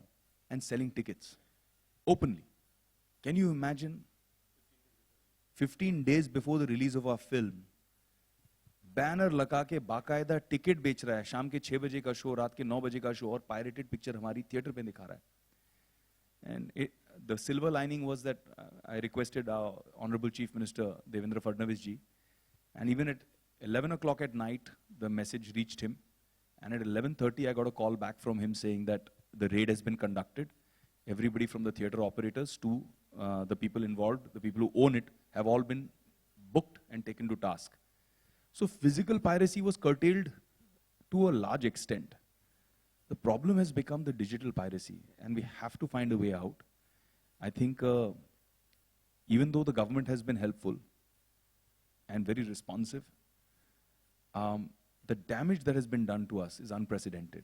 and selling tickets openly. Can you imagine? 15 days before the release of our film, banner लगा के बाकायदा ticket बेच रहा है, शाम के 6 बजे का शो, रात के 9 बजे का शो, और पायरेटेड पिक्चर हमारी थिएटर पे दिखा रहा है. And the silver lining was that I requested our Honorable Chief Minister Devendra Fadnavis ji, and even at 11 o'clock at night, the message reached him, and at 11:30 I got a call back from him saying that the raid has been conducted. Everybody from the theater operators to the people involved, the people who own it, have all been booked and taken to task. So physical piracy was curtailed to a large extent. The problem has become the digital piracy, and we have to find a way out. I think even though the government has been helpful and very responsive, the damage that has been done to us is unprecedented.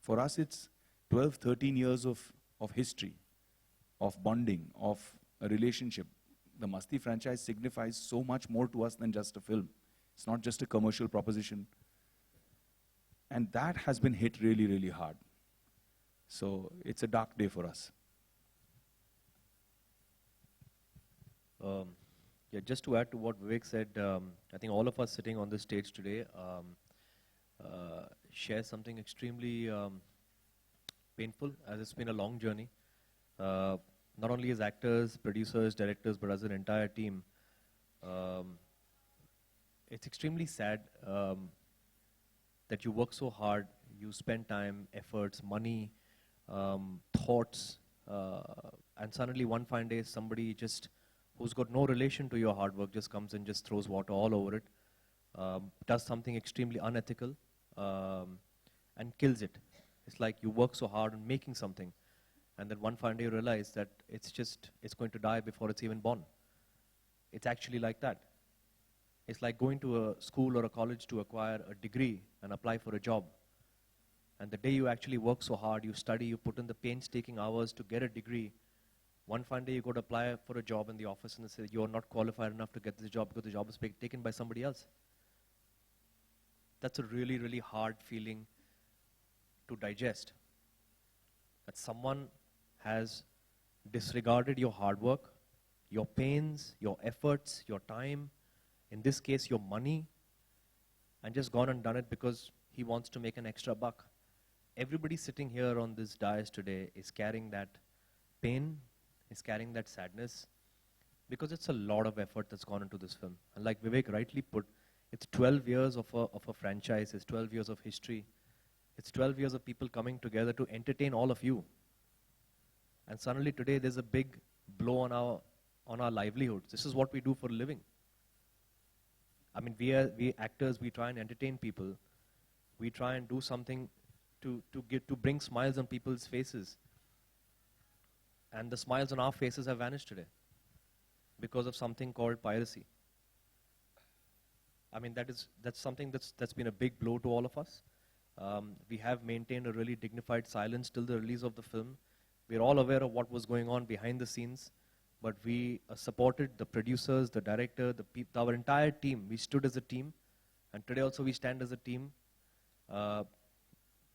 For us, it's 12, 13 years of history, of bonding, of a relationship. The Masti franchise signifies so much more to us than just a film. It's not just a commercial proposition. And that has been hit really, really hard. So it's a dark day for us. Yeah, just to add to what Vivek said, I think all of us sitting on this stage today share something extremely painful, as it's been a long journey. Not only as actors, producers, directors, but as an entire team. It's extremely sad that you work so hard, you spend time, efforts, money, thoughts, and suddenly one fine day somebody just who's got no relation to your hard work just comes and just throws water all over it, does something extremely unethical, and kills it. It's like you work so hard on making something, and then one fine day you realize that it's going to die before it's even born. It's actually like that. It's like going to a school or a college to acquire a degree and apply for a job. And the day you actually work so hard, you study, you put in the painstaking hours to get a degree, one fine day you go to apply for a job in the office and they say you're not qualified enough to get this job because the job is taken by somebody else. That's a really, really hard feeling to digest. That someone has disregarded your hard work, your pains, your efforts, your time, in this case your money, and just gone and done it because he wants to make an extra buck. Everybody sitting here on this dais today is carrying that pain, is carrying that sadness, because it's a lot of effort that's gone into this film. And like Vivek rightly put, it's 12 years of a franchise, it's 12 years of history, it's 12 years of people coming together to entertain all of you. And suddenly today there's a big blow on our livelihoods. This is what we do for a living. I mean, we actors, we try and entertain people. We try and do something to bring smiles on people's faces. And the smiles on our faces have vanished today because of something called piracy. I mean, that's something that's been a big blow to all of us. We have maintained a really dignified silence till the release of the film. We're all aware of what was going on behind the scenes, but we supported the producers, the director, our entire team. We stood as a team, and today also we stand as a team,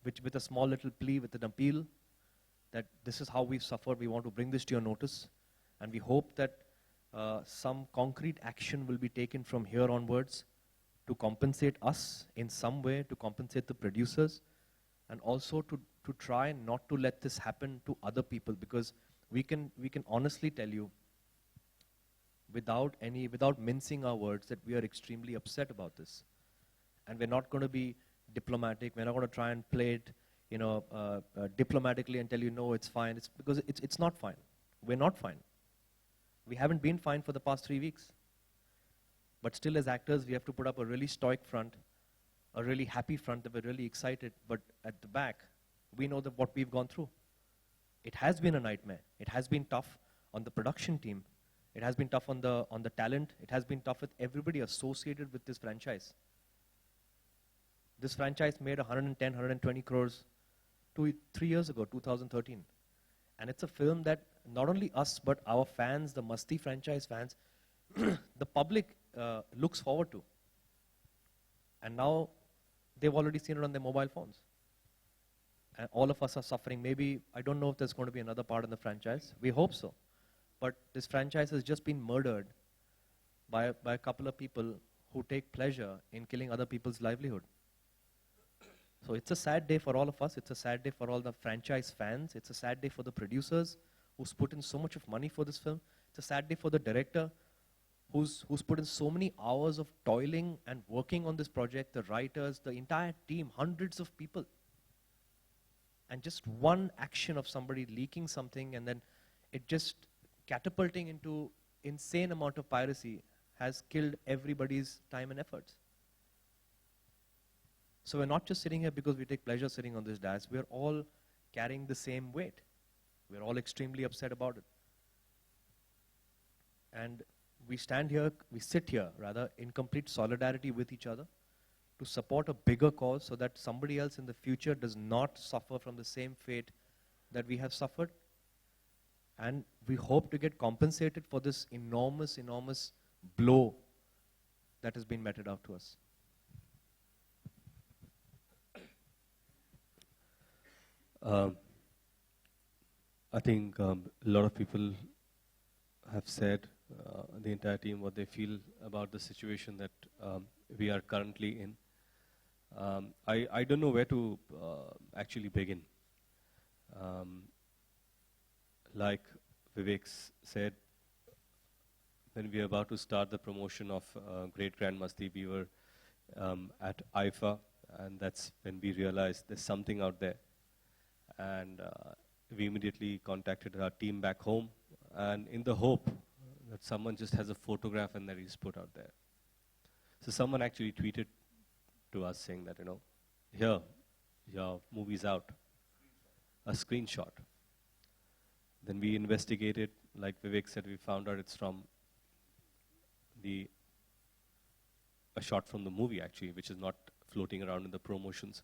with a small little plea, with an appeal, that this is how we've suffered. We want to bring this to your notice, and we hope that some concrete action will be taken from here onwards to compensate us in some way, to compensate the producers, and also to try not to let this happen to other people, because we can honestly tell you, without mincing our words, that we are extremely upset about this. And we're not going to be diplomatic. We're not going to try and play it, diplomatically and tell you, no, it's fine. It's because it's not fine. We're not fine. We haven't been fine for the past 3 weeks. But still, as actors, we have to put up a really stoic front, a really happy front, that we're really excited. But at the back, we know that what we've gone through. It has been a nightmare. It has been tough on the production team. It has been tough on the talent. It has been tough with everybody associated with this franchise. This franchise made 110, 120 crores 3 years ago, 2013. And it's a film that not only us, but our fans, the Masti franchise fans, the public looks forward to. And now they've already seen it on their mobile phones. And all of us are suffering. Maybe, I don't know if there's going to be another part in the franchise. We hope so. But this franchise has just been murdered by a couple of people who take pleasure in killing other people's livelihood. So it's a sad day for all of us. It's a sad day for all the franchise fans. It's a sad day for the producers who's put in so much of money for this film. It's a sad day for the director who's put in so many hours of toiling and working on this project, the writers, the entire team, hundreds of people. And just one action of somebody leaking something and then it just catapulting into insane amount of piracy has killed everybody's time and efforts. So we're not just sitting here because we take pleasure sitting on this dais. We're all carrying the same weight. We're all extremely upset about it. And we sit here rather, in complete solidarity with each other to support a bigger cause so that somebody else in the future does not suffer from the same fate that we have suffered. And we hope to get compensated for this enormous, enormous blow that has been meted out to us. I think a lot of people have said, the entire team, what they feel about the situation that we are currently in. I don't know where to actually begin. Like Vivek said, when we were about to start the promotion of Great Grand Masti, we were at IFA, and that's when we realized there's something out there. And we immediately contacted our team back home, and in the hope that someone just has a photograph and that he's put out there. So someone actually tweeted to us saying that, here, your movie's out, a screenshot. Then we investigated, like Vivek said, we found out it's from a shot from the movie actually, which is not floating around in the promotions.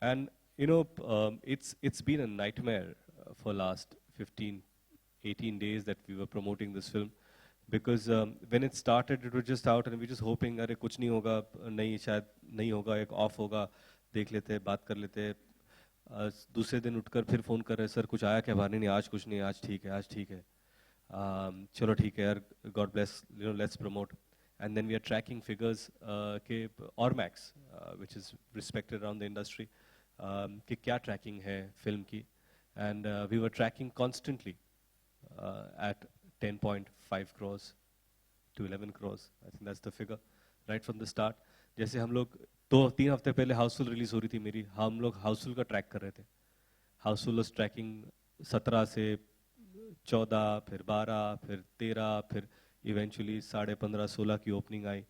And it's been a nightmare for last 15, 18 days that we were promoting this film, because when it started, it was just out and we were just hoping, अरे कुछ नहीं होगा, नहीं शायद नहीं होगा, एक off होगा, देख लेते, बात कर लेते. दूसरे दिन उठकर फिर फोन कर रहे, सर कुछ आया क्या बाहर? नहीं, आज कुछ नहीं, आज ठीक है, आज ठीक है. चलो ठीक है यार, God bless, let's promote. And then we are tracking figures के Ormax, which is respected around the industry, कि क्या tracking है film की, and we were tracking constantly at 10.5 crores to 11 crores. I think that's the figure right from the start. जैसे हम लोग 2-3 हफ्ते पहले हाउसफुल रिलीज हो रही थी मेरी, हम लोग हाउसफुल का ट्रैक कर रहे थे. हाउसफुल वाज ट्रैकिंग 17 से 14, फिर 12, फिर 13, फिर इवेंचुअली 15.5-16 की ओपनिंग आई.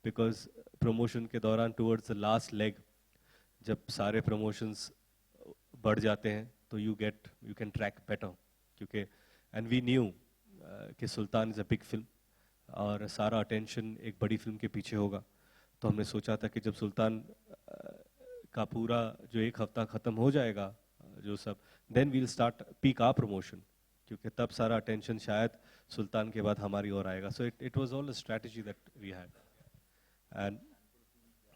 बिकॉज प्रमोशन के दौरान टुवर्ड्स द लास्ट लेग जब सारे प्रमोशंस बढ़ जाते हैं तो यू कैन ट्रैक बेटर, क्योंकि एंड वी न्यू कि सुल्तान इज़ अ बिग फिल्म और सारा अटेंशन एक बड़ी फिल्म के पीछे होगा. तो हमने सोचा था कि जब सुल्तान का पूरा जो एक हफ्ता ख़त्म हो जाएगा जो सब, then we'll start peak hour promotion, क्योंकि तब सारा अटेंशन शायद सुल्तान के बाद हमारी ओर आएगा. So it was all a strategy that we had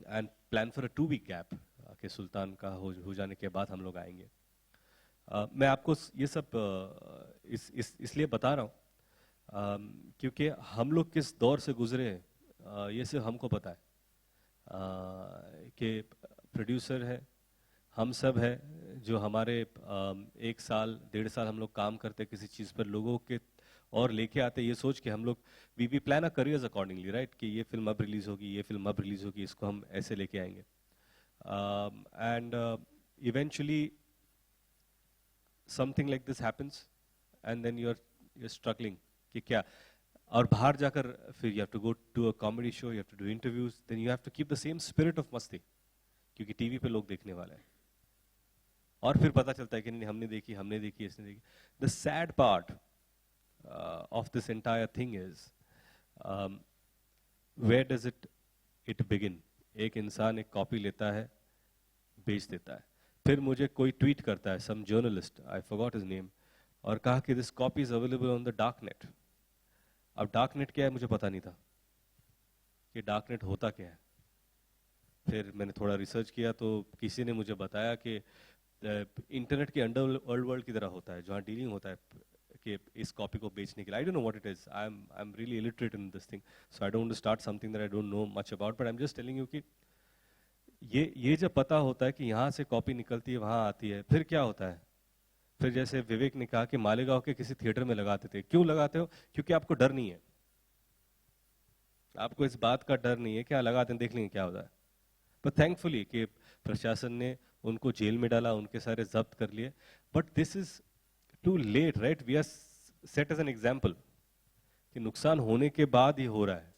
and plan for a 2-week gap कि सुल्तान का हो जाने के बाद हम लोग आएंगे. मैं आपको ये सब इसलिए बता रहा हूँ क्योंकि हम लोग किस दौर से गुजरे हैं ये सिर्फ हमको पता है. कि प्रोड्यूसर है, हम सब है जो हमारे 1 साल 1.5 साल हम लोग काम करते किसी चीज़ पर, लोगों के और लेके आते ये सोच के हम लोग we plan a careers accordingly, right, कि ये फिल्म अब रिलीज़ होगी, ये फिल्म अब रिलीज़ होगी, इसको हम ऐसे लेके आएंगे. And eventually something like this happens and then you are struggling कि क्या, और बाहर जाकर फिर you have to go to a comedy show, you have to do interviews, then you have to keep the same spirit of मस्ती, क्योंकि TV पे लोग देखने वाले हैं. और फिर पता चलता है कि नहीं हमने देखी, इसने देखी. The sad part of this entire thing is where does it begin. एक इंसान एक कॉपी लेता है, बेच देता है, फिर मुझे कोई ट्वीट करता है, some journalist, I forgot his name, और कहा कि this copy is available on the dark net. अब डार्क नेट क्या है मुझे पता नहीं था कि डार्क नेट होता क्या है. फिर मैंने थोड़ा रिसर्च किया तो किसी ने मुझे बताया कि इंटरनेट के अंडर वर्ल्ड की तरह होता है, जहाँ डीलिंग होता है कि इस कॉपी को बेचने के लिए. I don't know what it is, I am really illiterate in this thing, so I don't start something that I don't know much about, but I am just telling you कि ये जब पता होता है कि यहाँ से कॉपी निकलती है वहाँ आती है, फिर क्या होता है. फिर जैसे विवेक ने कहा कि मालेगांव के किसी थिएटर में लगाते थे. क्यों लगाते हो? क्योंकि आपको डर नहीं है, आपको इस बात का डर नहीं है कि लगाते हैं देख लेंगे क्या होता है. पर थैंकफुली कि प्रशासन ने उनको जेल में डाला, उनके सारे जब्त कर लिए. But this is too late, right. We are set as an example कि नुकसान होने के बाद ही हो रहा है.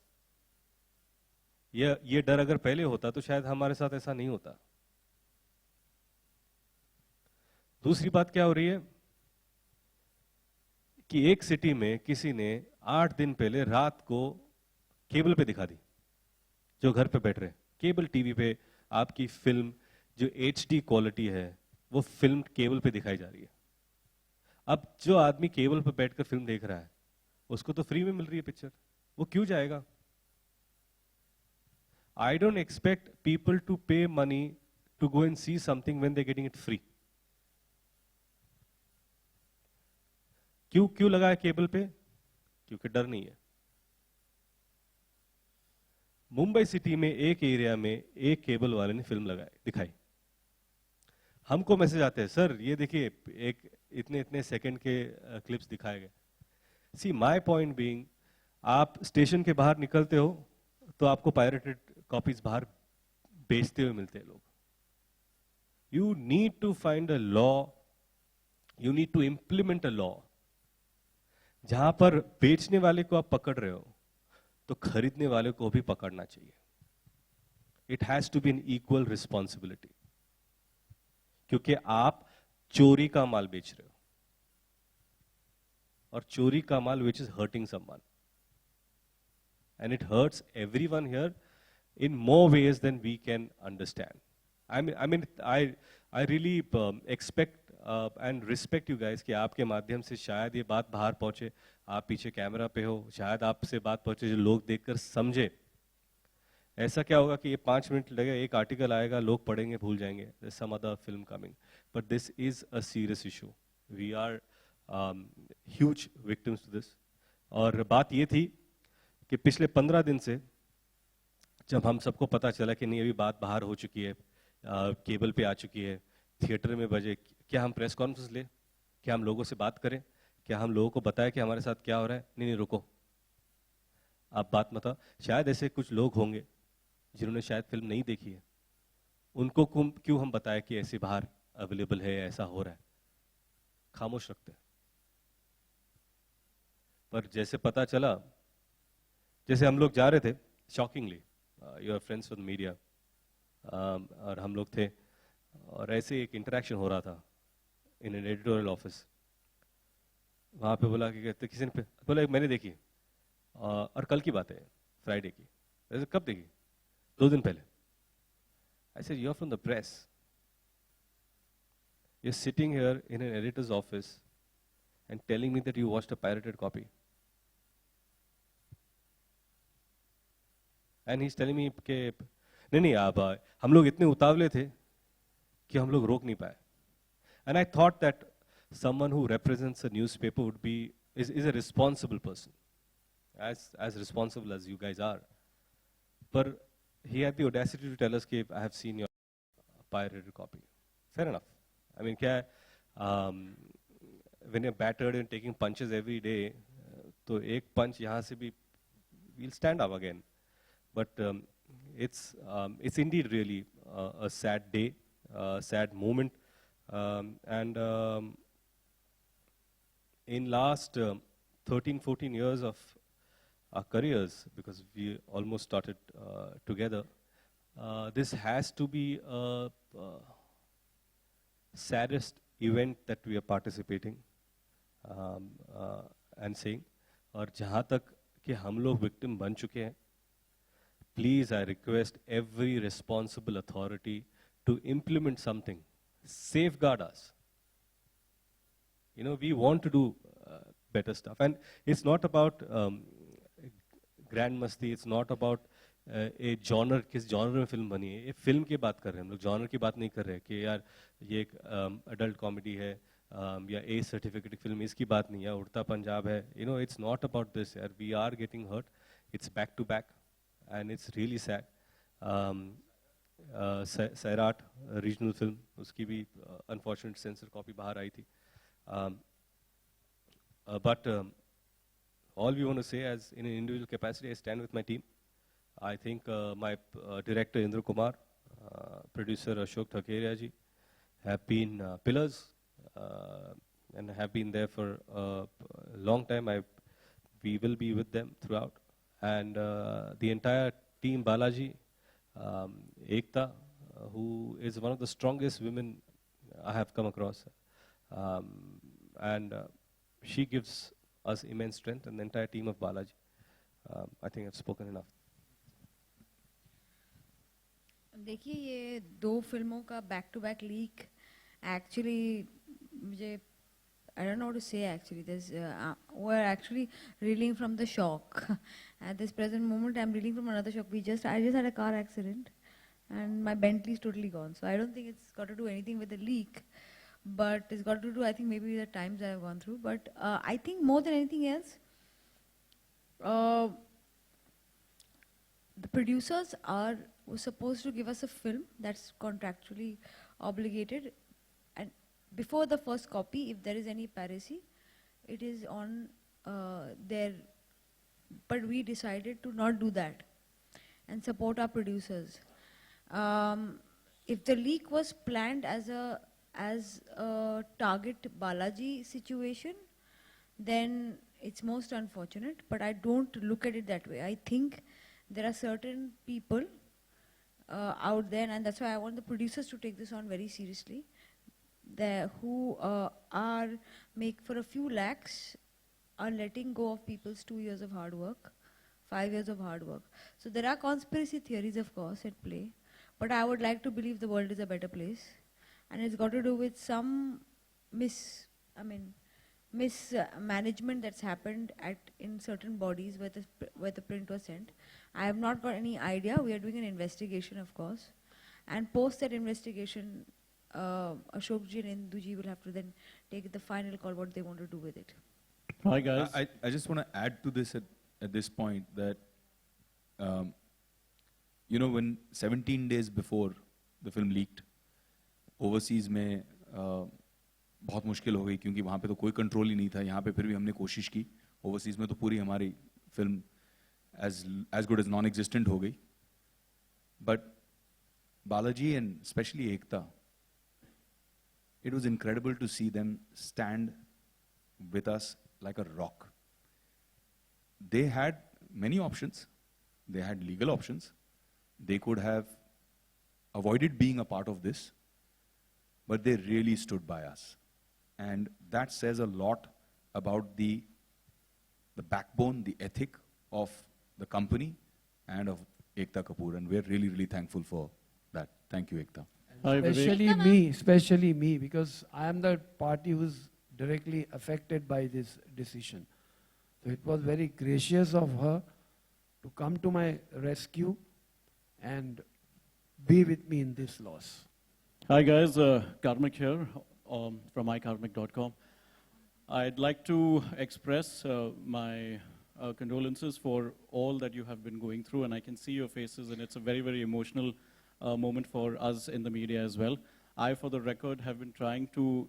ये डर अगर पहले होता तो शायद हमारे साथ ऐसा नहीं होता. दूसरी बात क्या हो रही है कि एक सिटी में किसी ने 8 दिन पहले रात को केबल पे दिखा दी, जो घर पे बैठ रहे केबल टीवी पे आपकी फिल्म जो HD क्वालिटी है वो फिल्म केबल पे दिखाई जा रही है. अब जो आदमी केबल पे बैठकर फिल्म देख रहा है उसको तो फ्री में मिल रही है पिक्चर, वो क्यों जाएगा? I don't expect people to pay money to go and see something when they're getting it free. क्यों लगाया केबल पे? क्योंकि डर नहीं है. मुंबई सिटी में एक एरिया में एक केबल वाले ने फिल्म दिखाई. हमको मैसेज आते हैं, सर ये देखिए एक इतने सेकंड के क्लिप्स दिखाए गए. सी माय पॉइंट बीइंग, आप स्टेशन के बाहर निकलते हो तो आपको पायरेटेड कॉपीज बाहर बेचते हुए मिलते हैं लोग. You need to find a law, you need to implement a law. जहां पर बेचने वाले को आप पकड़ रहे हो तो खरीदने वाले को भी पकड़ना चाहिए. It has to be an equal responsibility. क्योंकि आप चोरी का माल बेच रहे हो और चोरी का माल which is hurting someone. And it hurts everyone here in more ways than we can understand. I really expect and respect you guys कि आपके माध्यम से शायद ये बात बाहर पहुंचे. आप पीछे कैमरा पे हो, शायद आपसे बात पहुंचे जो लोग देखकर समझे. ऐसा क्या होगा कि ये 5 मिनट लगेगा, एक आर्टिकल आएगा, लोग पढ़ेंगे, भूल जाएंगे. There's some other film coming. But this is a serious issue. We are huge victims to this. और बात ये थी कि पिछले 15 दिन से जब हम सबको पता चला कि नहीं अभी बात बाहर हो चुकी है, केबल पे आ चुकी है, थिएटर में बजे, क्या हम प्रेस कॉन्फ्रेंस लें, क्या हम लोगों से बात करें, क्या हम लोगों को बताएं कि हमारे साथ क्या हो रहा है. नहीं, रुको, आप बात मत. शायद ऐसे कुछ लोग होंगे जिन्होंने शायद फिल्म नहीं देखी है, उनको क्यों हम बताएं कि ऐसे बाहर अवेलेबल है, ऐसा हो रहा है. खामोश रखते हैं. पर जैसे पता चला, जैसे हम लोग जा रहे थे, shockingly your friends with media, और हम लोग थे और ऐसे एक इंटरेक्शन हो रहा था इन एन एडिटोरियल ऑफिस. वहाँ पे बोला कि कहते किसी ने बोला मैंने देखी, और कल की बात है, फ्राइडे की. ऐसे कब देखी? 2 दिन पहले. I said, you're from the press. You're sitting here in an editor's office and telling me that you watched a pirated copy. And he's telling me कि नहीं आप हम लोग इतने उतावले थे कि हम लोग रोक नहीं पाए. And I thought that someone who represents a newspaper would be is a responsible person, as responsible as you guys are. But he had the audacity to tell us कि I have seen your pirated copy. Fair enough. I mean क्या when you're battered and taking punches every day, तो एक punch यहाँ से भी we'll stand up again. But it's indeed really a sad day, a sad moment, and in last 13-14 years of our careers, because we almost started together, this has to be a saddest event that we are participating and saying. और जहाँ तक कि हम लोग victim बन चुके हैं, please I request every responsible authority to implement something, safeguard us. You know, we want to do better stuff, and it's not about grand masti, it's not about a genre, किस genre में film बनी है. ये film की बात कर रहे हैं हम लोग, genre की बात नहीं कर रहे कि यार ये एक adult comedy है या A certificate फिल्म, इसकी बात नहीं है. उड़ता पंजाब है. You know, it's not about this. यार, we are getting hurt. It's back to back, and it's really sad. Sairat regional film, उसकी भी unfortunate censor copy बाहर आई थी. But all we want to say, as in an individual capacity, I stand with my team. I think my director Indra Kumar, producer Ashok Thakeria ji, have been pillars and have been there for a long time. We will be with them throughout, and the entire team, Balaji, Ekta, who is one of the strongest women I have come across, and she gives us immense strength, and the entire team of Balaji. I think I've spoken enough. देखिए ये 2 फिल्मों का back to back leak actually मुझे I don't know what to say actually. We're actually reeling from the shock. At this present moment, I'm reeling from another shock. I just had a car accident, and my Bentley is totally gone. So I don't think it's got to do anything with the leak, but it's got to do, I think, maybe the times I've gone through. But I think more than anything else, the producers were supposed to give us a film that's contractually obligated. Before the first copy, if there is any piracy, it is on their, but we decided to not do that and support our producers. if the leak was planned as a target Balaji situation, then it's most unfortunate. But I don't look at it that way. I think there are certain people out there, and that's why I want the producers to take this on very seriously, who are make for a few lakhs are letting go of people's 2 years of hard work, 5 years of hard work. So there are conspiracy theories, of course, at play. But I would like to believe the world is a better place, and it's got to do with some mismanagement that's happened in certain bodies where the print was sent. I have not got any idea. We are doing an investigation, of course, and post that investigation, Ashokji and Induji will have to then take the final call what they want to do with it. Hi guys. I just want to add to this at this point that when 17 days before the film leaked, overseas में बहुत मुश्किल हो गई क्योंकि वहाँ पे तो कोई कंट्रोल ही नहीं था. यहाँ पे फिर भी हमने कोशिश की. ओवरसीज में तो पूरी हमारी film as good as non-existent हो गई. But Balaji and especially Ekta, it was incredible to see them stand with us like a rock. They had many options. They had legal options. They could have avoided being a part of this, but they really stood by us. And that says a lot about the backbone, the ethic of the company and of Ekta Kapoor. And we're really, really thankful for that. Thank you, Ekta. Especially me, because I am the party who's directly affected by this decision. So it was very gracious of her to come to my rescue and be with me in this loss. Hi guys, Karmik here from mykarmik.com. I'd like to express my condolences for all that you have been going through, and I can see your faces, and it's a very, very emotional moment for us in the media as well. I, for the record, have been trying to,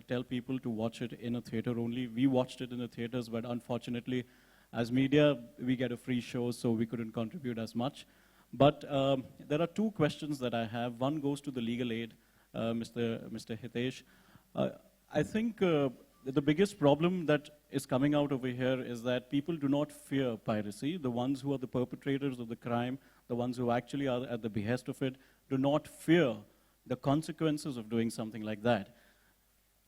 tell people to watch it in a theater only. We watched it in the theaters, but unfortunately, as media, we get a free show, so we couldn't contribute as much. But there are two questions that I have. One goes to the legal aid, Mr. Hitesh. I think the biggest problem that is coming out over here is that people do not fear piracy. The ones who are the perpetrators of the crime, the ones who actually are at the behest of it, do not fear the consequences of doing something like that.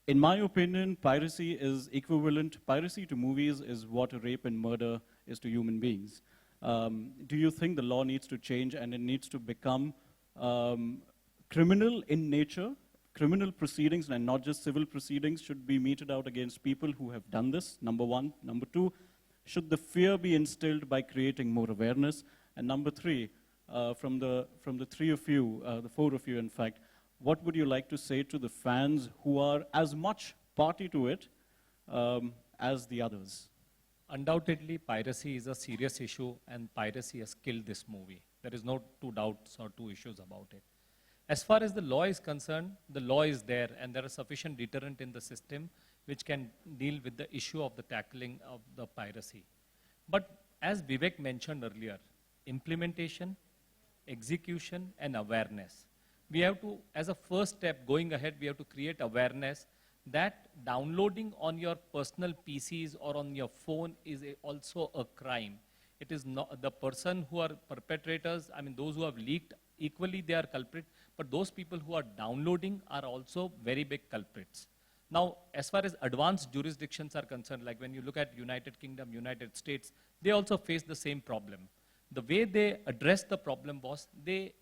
In my opinion, piracy is equivalent. Piracy to movies is what rape and murder is to human beings. Do you think the law needs to change and it needs to become criminal in nature? Criminal proceedings and not just civil proceedings should be meted out against people who have done this, number one. Number two, should the fear be instilled by creating more awareness? And number three, from the three of you, the four of you in fact, what would you like to say to the fans who are as much party to it as the others? Undoubtedly, piracy is a serious issue, and piracy has killed this movie. There is no two doubts or two issues about it. As far as the law is concerned, the law is there, and there is sufficient deterrent in the system which can deal with the issue of the tackling of the piracy. But as Vivek mentioned earlier, implementation, execution, and awareness. We have to, as a first step going ahead, we have to create awareness that downloading on your personal PCs or on your phone is also a crime. It is not the person who are perpetrators, those who have leaked, equally they are culprit, but those people who are downloading are also very big culprits. Now, as far as advanced jurisdictions are concerned, like when you look at United Kingdom, United States, they also face the same problem. The way they addressed the problem was the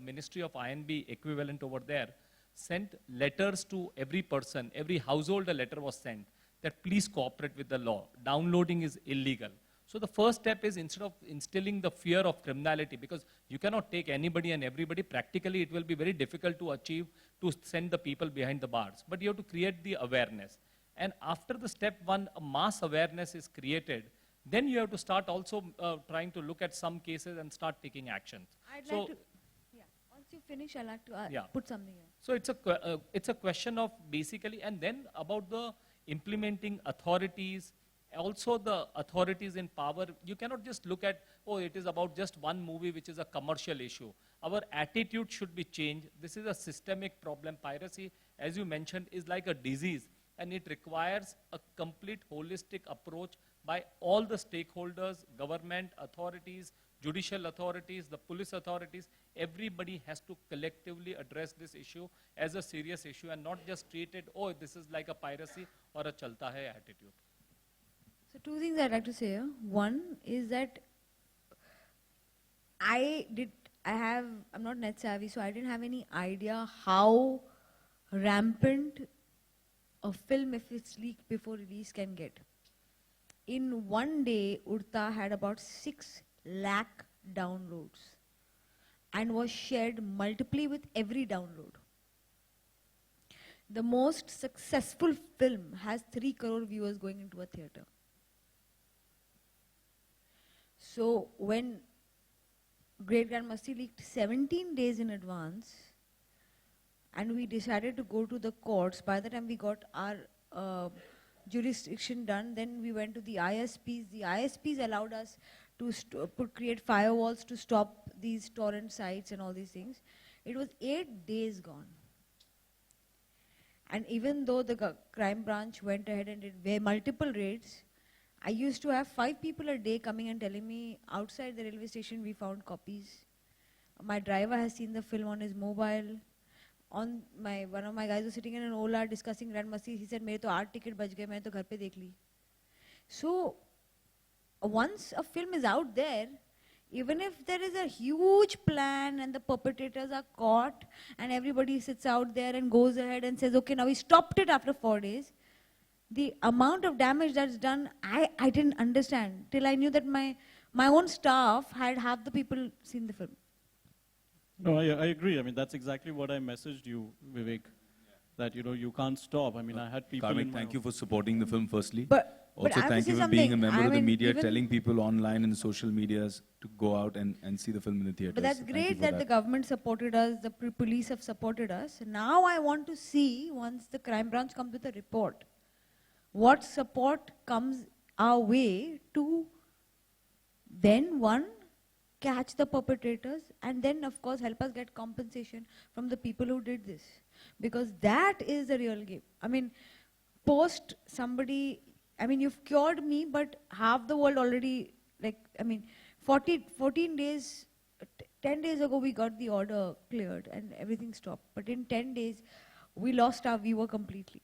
Ministry of INB equivalent over there sent letters to every person, every household a letter was sent that please cooperate with the law. Downloading is illegal. So the first step is, instead of instilling the fear of criminality, because you cannot take anybody and everybody, practically it will be very difficult to achieve, to send the people behind the bars. But you have to create the awareness. And after the step one, a mass awareness is created, then you have to start also trying to look at some cases and start taking actions. I'd like to, once you finish, I'd like to put something in. So it's a question of basically, and then about the implementing authorities, also the authorities in power. You cannot just look at, oh, it is about just one movie which is a commercial issue. our attitude should be changed. This is a systemic problem. Piracy, as you mentioned, is like a disease, and it requires a complete holistic approach by all the stakeholders, government authorities, judicial authorities, the police authorities. Everybody has to collectively address this issue as a serious issue and not just treat it, oh, this is like a piracy or a chalta hai attitude. So two things I'd like to say here. One is that I'm not net savvy, so I didn't have any idea how rampant a film, if it's leaked before release, can get. In one day, Udta had about 6 lakh downloads and was shared multiply with every download. The most successful film has 3 crore viewers going into a theatre. So when Great Grand Masti leaked 17 days in advance, and we decided to go to the courts. By the time we got our jurisdiction done, then we went to the ISPs. The ISPs allowed us to create firewalls to stop these torrent sites and all these things. It was 8 days gone. And even though the crime branch went ahead and did multiple raids, I used to have 5 people a day coming and telling me, outside the railway station we found copies. My driver has seen the film on his mobile. One of my guys was sitting in an Ola discussing Grand Masti. He said, "Mere to 8 ticket bach gaye, main to ghar pe dekh li." So once a film is out there, even if there is a huge plan and the perpetrators are caught and everybody sits out there and goes ahead and says, okay, now we stopped it after 4 days, the amount of damage that's done, I didn't understand till I knew that my own staff had half the people seen the film. No, I agree. I mean, that's exactly what I messaged you, Vivek, that, you can't stop. I mean, I had people Karmik, thank you for supporting the film firstly. But Also, I have to thank say you for being a something. member I of the mean, media, even- telling people online and social medias to go out and see the film in the theaters. But that's Thank you great for that the government supported us, the police have supported us. Now I want to see, once the crime branch comes with a report, what support comes our way to then, one, catch the perpetrators, and then of course help us get compensation from the people who did this. Because that is the real game. I mean, you've cured me, but half the world already, 14 days, 10 days ago we got the order cleared and everything stopped. But in 10 days, we lost our viewer completely.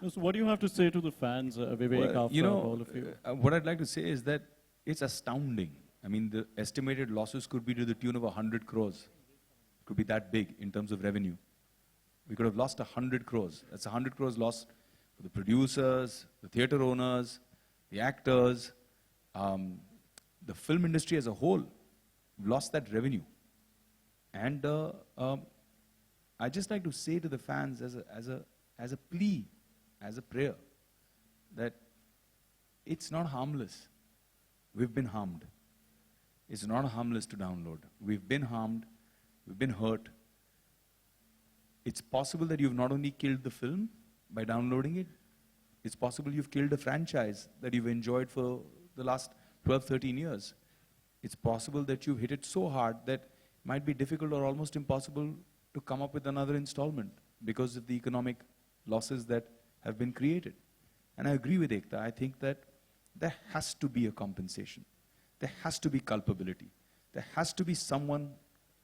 So what do you have to say to the fans, Vivek, Well, after all of you? what I'd like to say is that it's astounding. I mean, the estimated losses could be to the tune of 100 crores. It could be that big in terms of revenue. We could have lost 100 crores. That's 100 crores lost for the producers, the theater owners, the actors, the film industry as a whole. We've lost that revenue. And I'd just like to say to the fans as a plea, as a prayer, that it's not harmless. We've been harmed. It's not harmless to download. We've been harmed. We've been hurt. It's possible that you've not only killed the film by downloading it, it's possible you've killed a franchise that you've enjoyed for the last 12, 13 years. It's possible that you've hit it so hard that it might be difficult or almost impossible to come up with another installment because of the economic losses that have been created. And I agree with Ekta. I think that there has to be a compensation. There has to be culpability. There has to be someone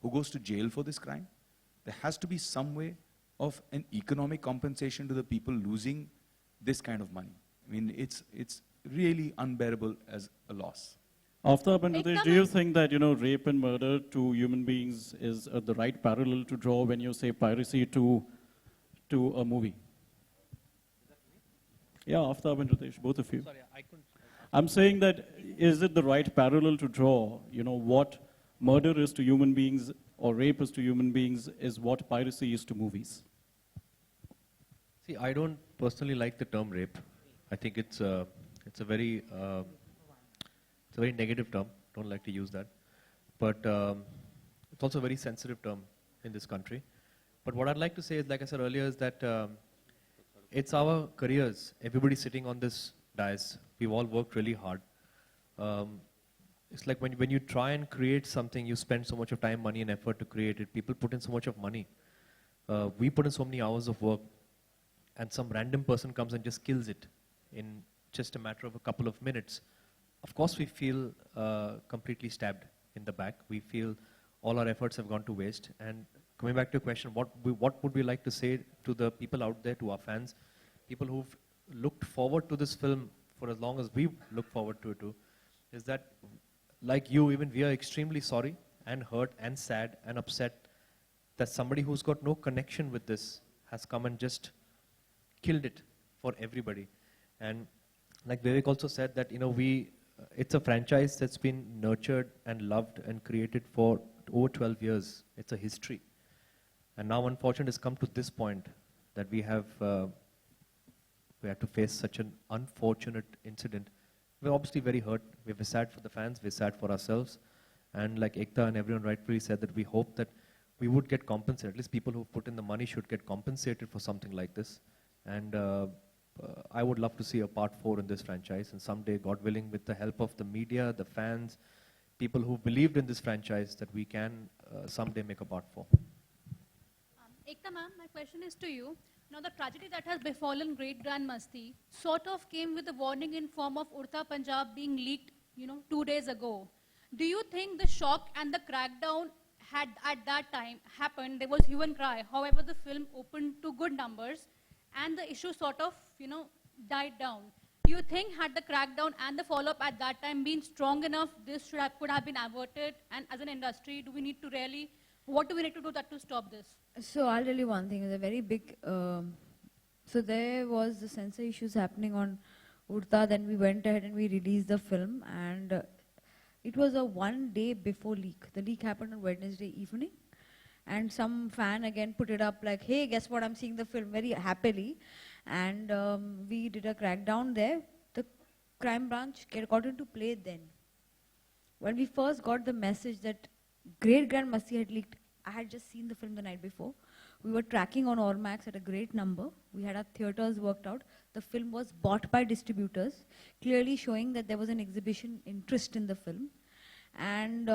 who goes to jail for this crime. There has to be some way of an economic compensation to the people losing this kind of money. I mean, it's really unbearable as a loss. Aftab and Ritesh, do you think that, rape and murder to human beings is the right parallel to draw when you say piracy to a movie? Yeah, Aftab and Ritesh, both of you. Sorry, I couldn't. I'm saying that, is it the right parallel to draw, what murder is to human beings or rape is to human beings is what piracy is to movies? See, I don't personally like the term rape. I think it's a very negative term. Don't like to use that. But it's also a very sensitive term in this country. But what I'd like to say is, like I said earlier, is that it's our careers. Everybody sitting on this dais, we've all worked really hard. it's like when you try and create something, you spend so much of time, money, and effort to create it. People put in so much of money. We put in so many hours of work, and some random person comes and just kills it in just a matter of a couple of minutes. Of course, we feel completely stabbed in the back. We feel all our efforts have gone to waste. And coming back to your question, what would we like to say to the people out there, to our fans, people who've looked forward to this film for as long as we look forward to it too, is that, like you, even we are extremely sorry and hurt and sad and upset that somebody who's got no connection with this has come and just killed it for everybody. And like Vivek also said that, it's a franchise that's been nurtured and loved and created for over 12 years. It's a history. And now, unfortunately, it's come to this point that we have to face such an unfortunate incident. We're obviously very hurt. We're sad for the fans. We're sad for ourselves. And like Ekta and everyone rightfully said, that we hope that we would get compensated. At least people who put in the money should get compensated for something like this. And I would love to see a part 4 in this franchise. And someday, God willing, with the help of the media, the fans, people who believed in this franchise, that we can someday make a part 4. Ekta ma'am, my question is to you. Now the tragedy that has befallen Great Grand Masti sort of came with a warning in form of Udta Punjab being leaked, 2 days ago. Do you think the shock and the crackdown had at that time happened? There was hue and cry. However, the film opened to good numbers and the issue sort of, died down. Do you think had the crackdown and the follow-up at that time been strong enough, this could have been averted? And as an industry, what do we need to do to stop this? So I'll tell you one thing. It's a very big. So there was the censor issues happening on Udta. Then we went ahead and we released the film, and it was a 1 day before leak. The leak happened on Wednesday evening, and some fan again put it up like, "Hey, guess what? I'm seeing the film," very happily, and we did a crackdown there. The crime branch got into play then. When we first got the message that Great Grand Masti had leaked, I had just seen the film the night before. We were tracking on Ormax at a great number. We had our theaters worked out. The film was bought by distributors, clearly showing that there was an exhibition interest in the film. And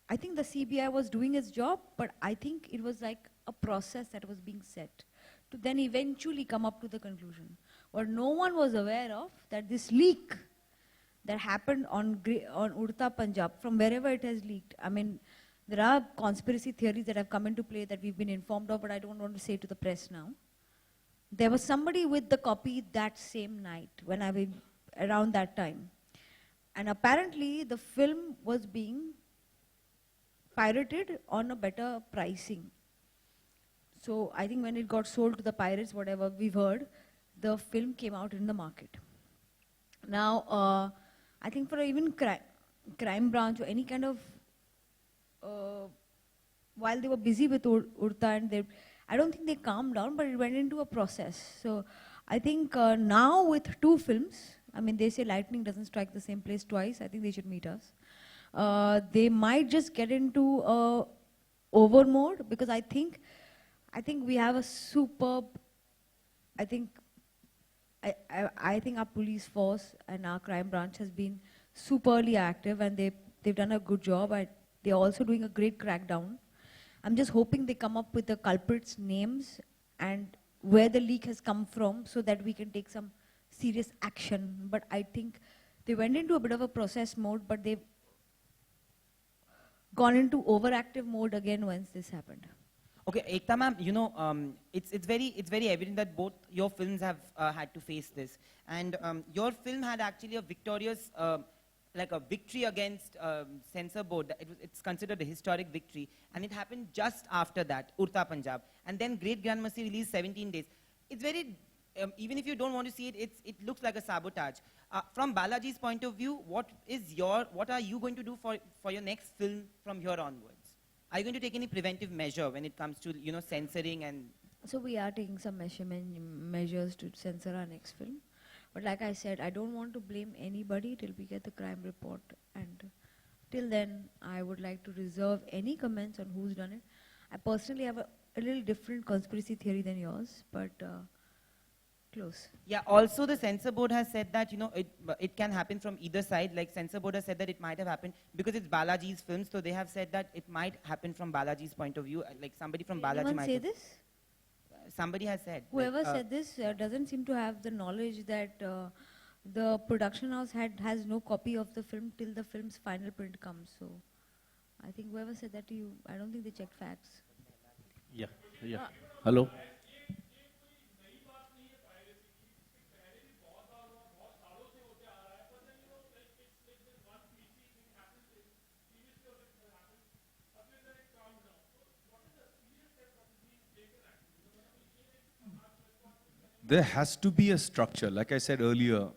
I think the CBI was doing its job, but I think it was like a process that was being set to then eventually come up to the conclusion. What no one was aware of, that this leak that happened on Udta Punjab, from wherever it has leaked. I mean, there are conspiracy theories that have come into play that we've been informed of, but I don't want to say to the press now. There was somebody with the copy that same night, around that time. And apparently the film was being pirated on a better pricing. So I think when it got sold to the pirates, whatever we've heard, the film came out in the market. Now, I think for even crime branch or any kind of, while they were busy with Udta, and I don't think they calmed down, but it went into a process. So I think now with 2 films, I mean, they say lightning doesn't strike the same place twice. I think they should meet us. They might just get into over mode, because I think we have a superb, I think our police force and our crime branch has been superly active, and they've done a good job. They're also doing a great crackdown. I'm just hoping they come up with the culprits' names and where the leak has come from, so that we can take some serious action. But I think they went into a bit of a process mode, but they've gone into overactive mode again once this happened. Okay, Ekta ma'am, it's very evident that both your films have had to face this, and your film had actually a victorious, like a victory against censor board. It's considered a historic victory, and it happened just after that, Udta Punjab, and then Great Grand Masti released 17 days. It's very, even if you don't want to see it, it looks like a sabotage. From Balaji's point of view, what are you going to do for your next film from here onwards? Are you going to take any preventive measure when it comes to, censoring and... So we are taking some measures to censor our next film. But like I said, I don't want to blame anybody till we get the crime report. And till then, I would like to reserve any comments on who's done it. I personally have a little different conspiracy theory than yours, but close. Yeah, also the censor board has said that, you know, it can happen from either side. Like censor board has said that it might have happened because it's Balaji's film, so they have said that it might happen from Balaji's point of view. Like somebody from Balaji Anyone might say have- this? Somebody has said. Whoever like, said this doesn't seem to have the knowledge that the production house has no copy of the film till the film's final print comes. So I think whoever said that to you, I don't think they checked facts. Yeah, yeah. Hello. There has to be a structure. Like I said earlier,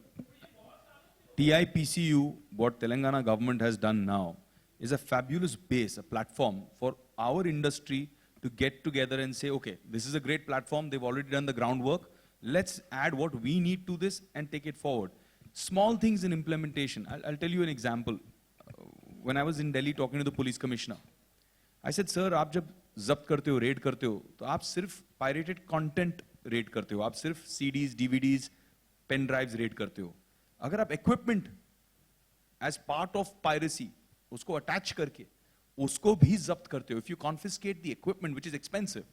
TIPCU, what Telangana government has done now, is a fabulous base, a platform for our industry to get together and say, okay, this is a great platform, they've already done the groundwork, let's add what we need to this and take it forward. Small things in implementation. I'll tell you an example. When I was in Delhi talking to the police commissioner, I said, sir, आप जब जब्त करते हो, red करते हो, तो आप सिर्फ pirated content रेड करते हो, आप सिर्फ CDs, DVDs, pen drives red करते हो. अगर आप equipment as part of piracy उसको attach करके उसको भी जब्त करते हो, if you confiscate the equipment which is expensive,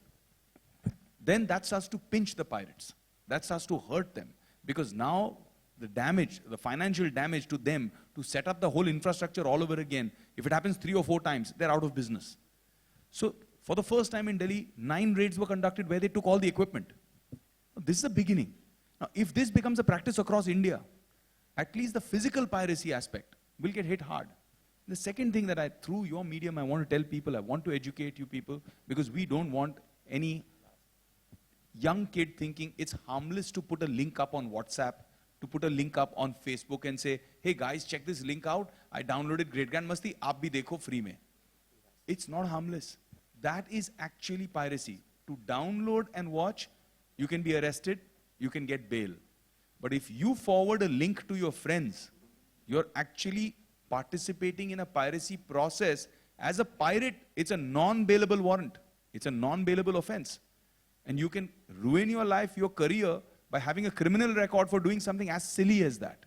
then that starts to pinch the pirates. That starts to hurt them because now the damage, the financial damage to them to set up the whole infrastructure all over again, if it happens 3 or 4 times, they're out of business. So for the first time in Delhi, 9 raids were conducted where they took all the equipment. This is the beginning. Now, if this becomes a practice across India, at least the physical piracy aspect will get hit hard. The second thing that through your medium, I want to tell people, I want to educate you people, because we don't want any young kid thinking it's harmless to put a link up on WhatsApp, to put a link up on Facebook and say, hey guys, check this link out. I downloaded Great Grand Masti, aap bhi dekho free mein. It's not harmless. That is actually piracy. To download and watch, you can be arrested, you can get bail. But if you forward a link to your friends, you're actually participating in a piracy process. As a pirate, it's a non-bailable warrant. It's a non-bailable offense. And you can ruin your life, your career, by having a criminal record for doing something as silly as that.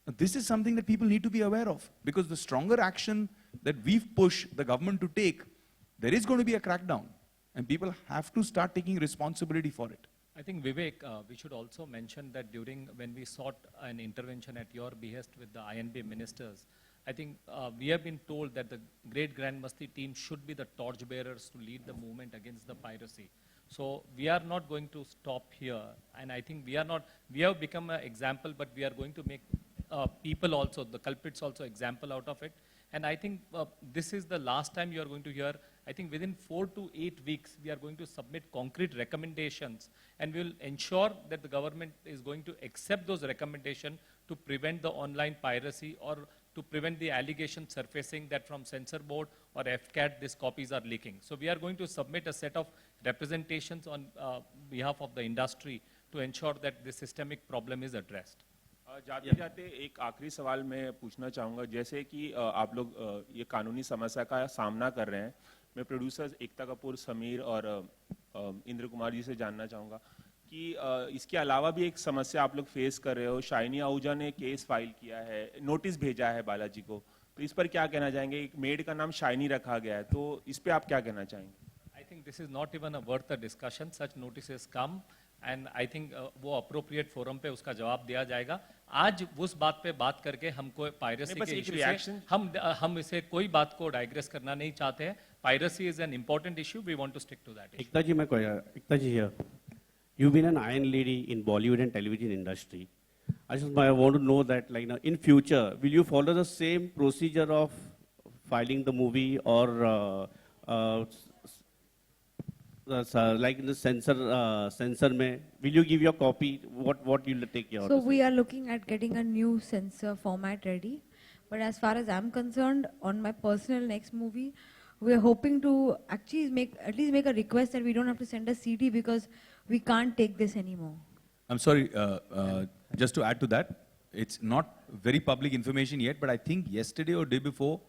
Now, this is something that people need to be aware of, because the stronger action that we've pushed the government to take, there is going to be a crackdown. And people have to start taking responsibility for it. I think, Vivek, we should also mention that when we sought an intervention at your behest with the INB ministers, I think we have been told that the Great Grand Masti team should be the torchbearers to lead the movement against the piracy. So we are not going to stop here, and I think we have become an example, but we are going to make people also, the culprits also, example out of it. And I think this is the last time you are going to hear. I think within 4 to 8 weeks, we are going to submit concrete recommendations, and we will ensure that the government is going to accept those recommendations to prevent the online piracy or to prevent the allegation surfacing that from censor board or FCAT these copies are leaking. So we are going to submit a set of representations on behalf of the industry to ensure that this systemic problem is addressed. जाते जाते एक आखिरी सवाल मैं पूछना चाहूँगा, जैसे कि आप लोग ये कानूनी समस्या का सामना कर रहे हैं, मैं प्रोड्यूसर्स एकता कपूर, समीर और इंद्र कुमार जी से जानना चाहूँगा कि इसके अलावा भी एक समस्या आप लोग फेस कर रहे हो। शाइनी आहूजा ने केस फाइल किया है, नोटिस भेजा है बालाजी को, तो इस पर क्या कहना चाहेंगे? एक मेड का नाम शाइनी रखा गया है, तो इस पे आप क्या कहना चाहेंगे? I think this is not even worth a discussion. Such notices come, and I think वो appropriate forum पे उसका जवाब दिया जाएगा. आज उस बात पे बात करके हमको पायरेसी के इशू से हम इसे कोई बात को डाइग्रेस करना नहीं चाहते हैं. Piracy is an important issue. We want to stick to that issue. Ekta ji here. You've been an iron lady in Bollywood and television industry. I want to know that, like, in future, will you follow the same procedure of filing the movie, or like in the censor mein, will you give your copy? What will you take care of? So we are looking at getting a new censor format ready. But as far as I'm concerned, on my personal next movie, we are hoping to actually at least make a request that we don't have to send a CD, because we can't take this anymore. I'm sorry, just to add to that, it's not very public information yet, but I think yesterday or day before,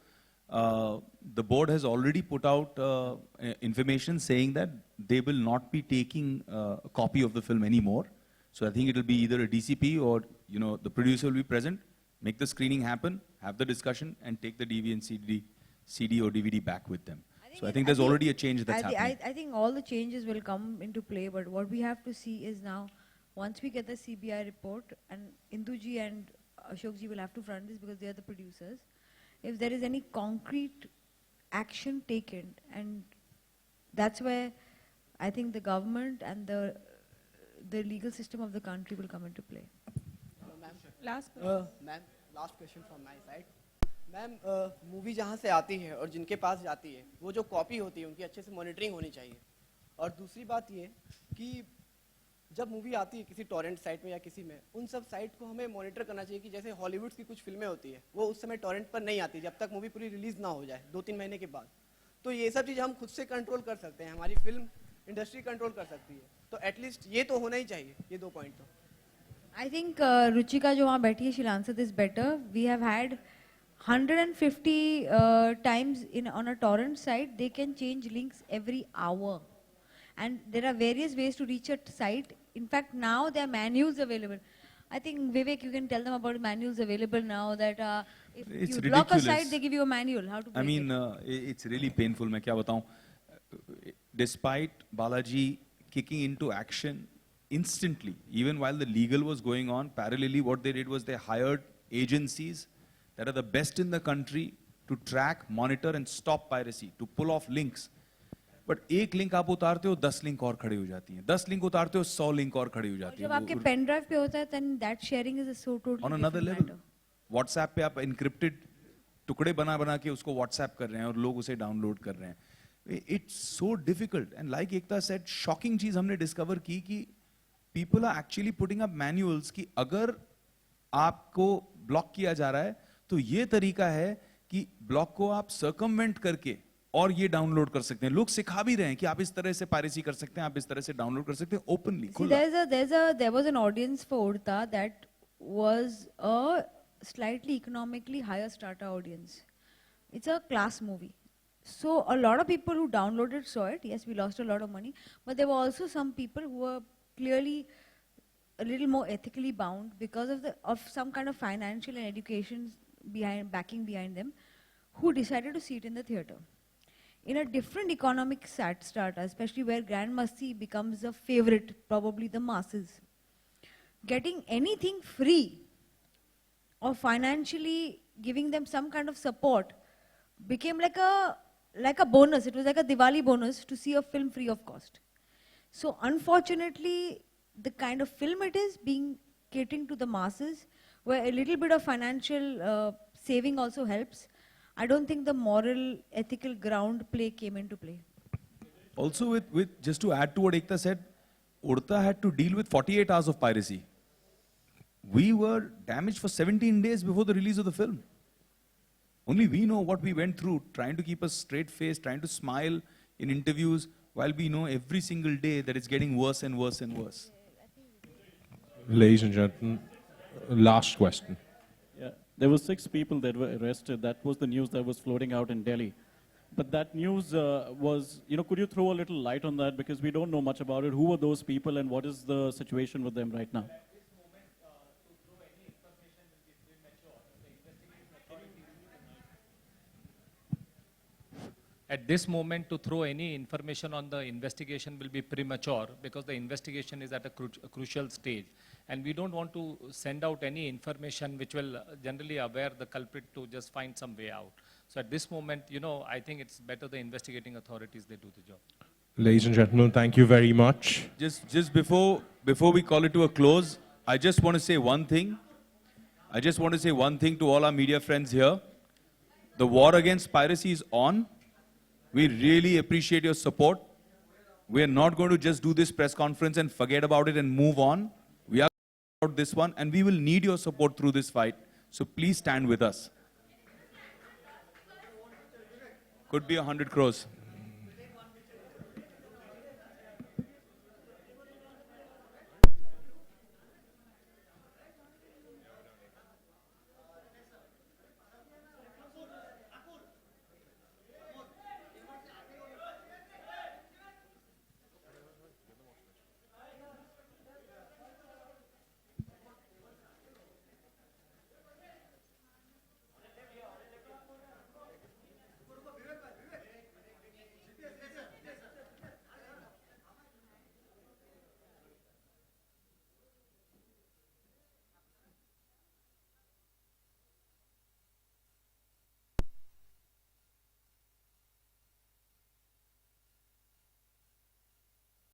the board has already put out information saying that they will not be taking a copy of the film anymore. So I think it'll be either a DCP or, you know, the producer will be present, make the screening happen, have the discussion, and take the DV and CD or DVD back with them. So I think there's already a change that's happening. I think all the changes will come into play, but what we have to see is now, once we get the CBI report, and Induji and Ashokji will have to front this because they are the producers, if there is any concrete action taken, and that's where I think the government and the legal system of the country will come into play. Last question from my side. Ma'am movie जहाँ से आती है और जिनके पास जाती है वो जो कॉपी होती है उनकी अच्छे से मॉनिटरिंग होनी चाहिए, और दूसरी बात ये कि जब मूवी आती है किसी टॉरेंट साइट में या किसी में, उन सब साइट को हमें मॉनिटर करना चाहिए कि जैसे हॉलीवुड की कुछ फिल्में होती है वो उस समय टॉरेंट पर नहीं आती जब तक मूवी पूरी रिलीज ना हो जाए 2-3 महीने के बाद। तो ये सब चीज़ हम खुद से कंट्रोल कर सकते हैं, हमारी फिल्म इंडस्ट्री कंट्रोल कर सकती है, तो एटलीस्ट ये तो होना ही चाहिए। ये 2 पॉइंट तो I think Ruchika जो वहाँ बैठी है, she'll answer this better. We have had 150 times on a torrent site, they can change links every hour. And there are various ways to reach a site. In fact, now there are manuals available. I think, Vivek, you can tell them about manuals available now that if It's you block a ridiculous. site, they give you a manual, how to I break mean, it. it's really painful. मैं क्या बताऊं? Despite Balaji kicking into action instantly, even while the legal was going on, parallelly what they did was they hired agencies that are the best in the country to track, monitor and stop piracy, to pull off links. But एक link आप उतारते हो 10 link और खड़ी हो जाती हैं, 10 link उतारते हो 100 लिंक और खड़ी हो जाती जब हैं। आपके पेन ड्राइव पे होता है, then that sharing is a so totally On another different level, matter. WhatsApp पे आप encrypted टुकड़े बना के उसको WhatsApp कर रहे हैं और लोग उसे डाउनलोड कर रहे हैं। It's so difficult, and like Ekta said, shocking चीज हमने discover की कि people are actually putting up manuals कि अगर आपको ब्लॉक किया जा रहा है तो ये तरीका है कि ब्लॉक को आप circumvent करके और ये डाउनलोड कर सकते हैं। लोग सिखा भी रहे हैं कि आप इस तरह से पायरेसी कर सकते हैं, आप इस तरह से डाउनलोड कर सकते हैं openly. See, there was an audience for Urta that was a slightly economically higher strata audience. It's a class movie. So a lot of people who downloaded saw it. Yes, we lost a lot of money, but there were also some people who were clearly a little more ethically bound because of some kind of financial and education backing behind them, who decided to see it in the theater. In a different economic strata, especially where Grand Masti becomes a favorite, probably the masses, getting anything free or financially giving them some kind of support became like a bonus. It was like a Diwali bonus to see a film free of cost. So unfortunately, the kind of film it is being catering to the masses, where a little bit of financial saving also helps. I don't think the moral, ethical ground play came into play. Also, with just to add to what Ekta said, Urta had to deal with 48 hours of piracy. We were damaged for 17 days before the release of the film. Only we know what we went through, trying to keep a straight face, trying to smile in interviews, while we know every single day that it's getting worse and worse and worse. Ladies and gentlemen, last question. Yeah, there were 6 people that were arrested. That was the news that was floating out in Delhi. But that news was, could you throw a little light on that? Because we don't know much about it. Who were those people and what is the situation with them right now? At this moment, to throw any information on the investigation will be premature because the investigation is at a crucial stage. And we don't want to send out any information which will generally aware the culprit to just find some way out. So at this moment, I think it's better the investigating authorities, they do the job. Ladies and gentlemen, thank you very much. Just before we call it to a close, I just want to say one thing. I just want to say one thing to all our media friends here. The war against piracy is on. We really appreciate your support. We are not going to just do this press conference and forget about it and move on. We are about this one, and we will need your support through this fight. So please stand with us. Could be 100 crores.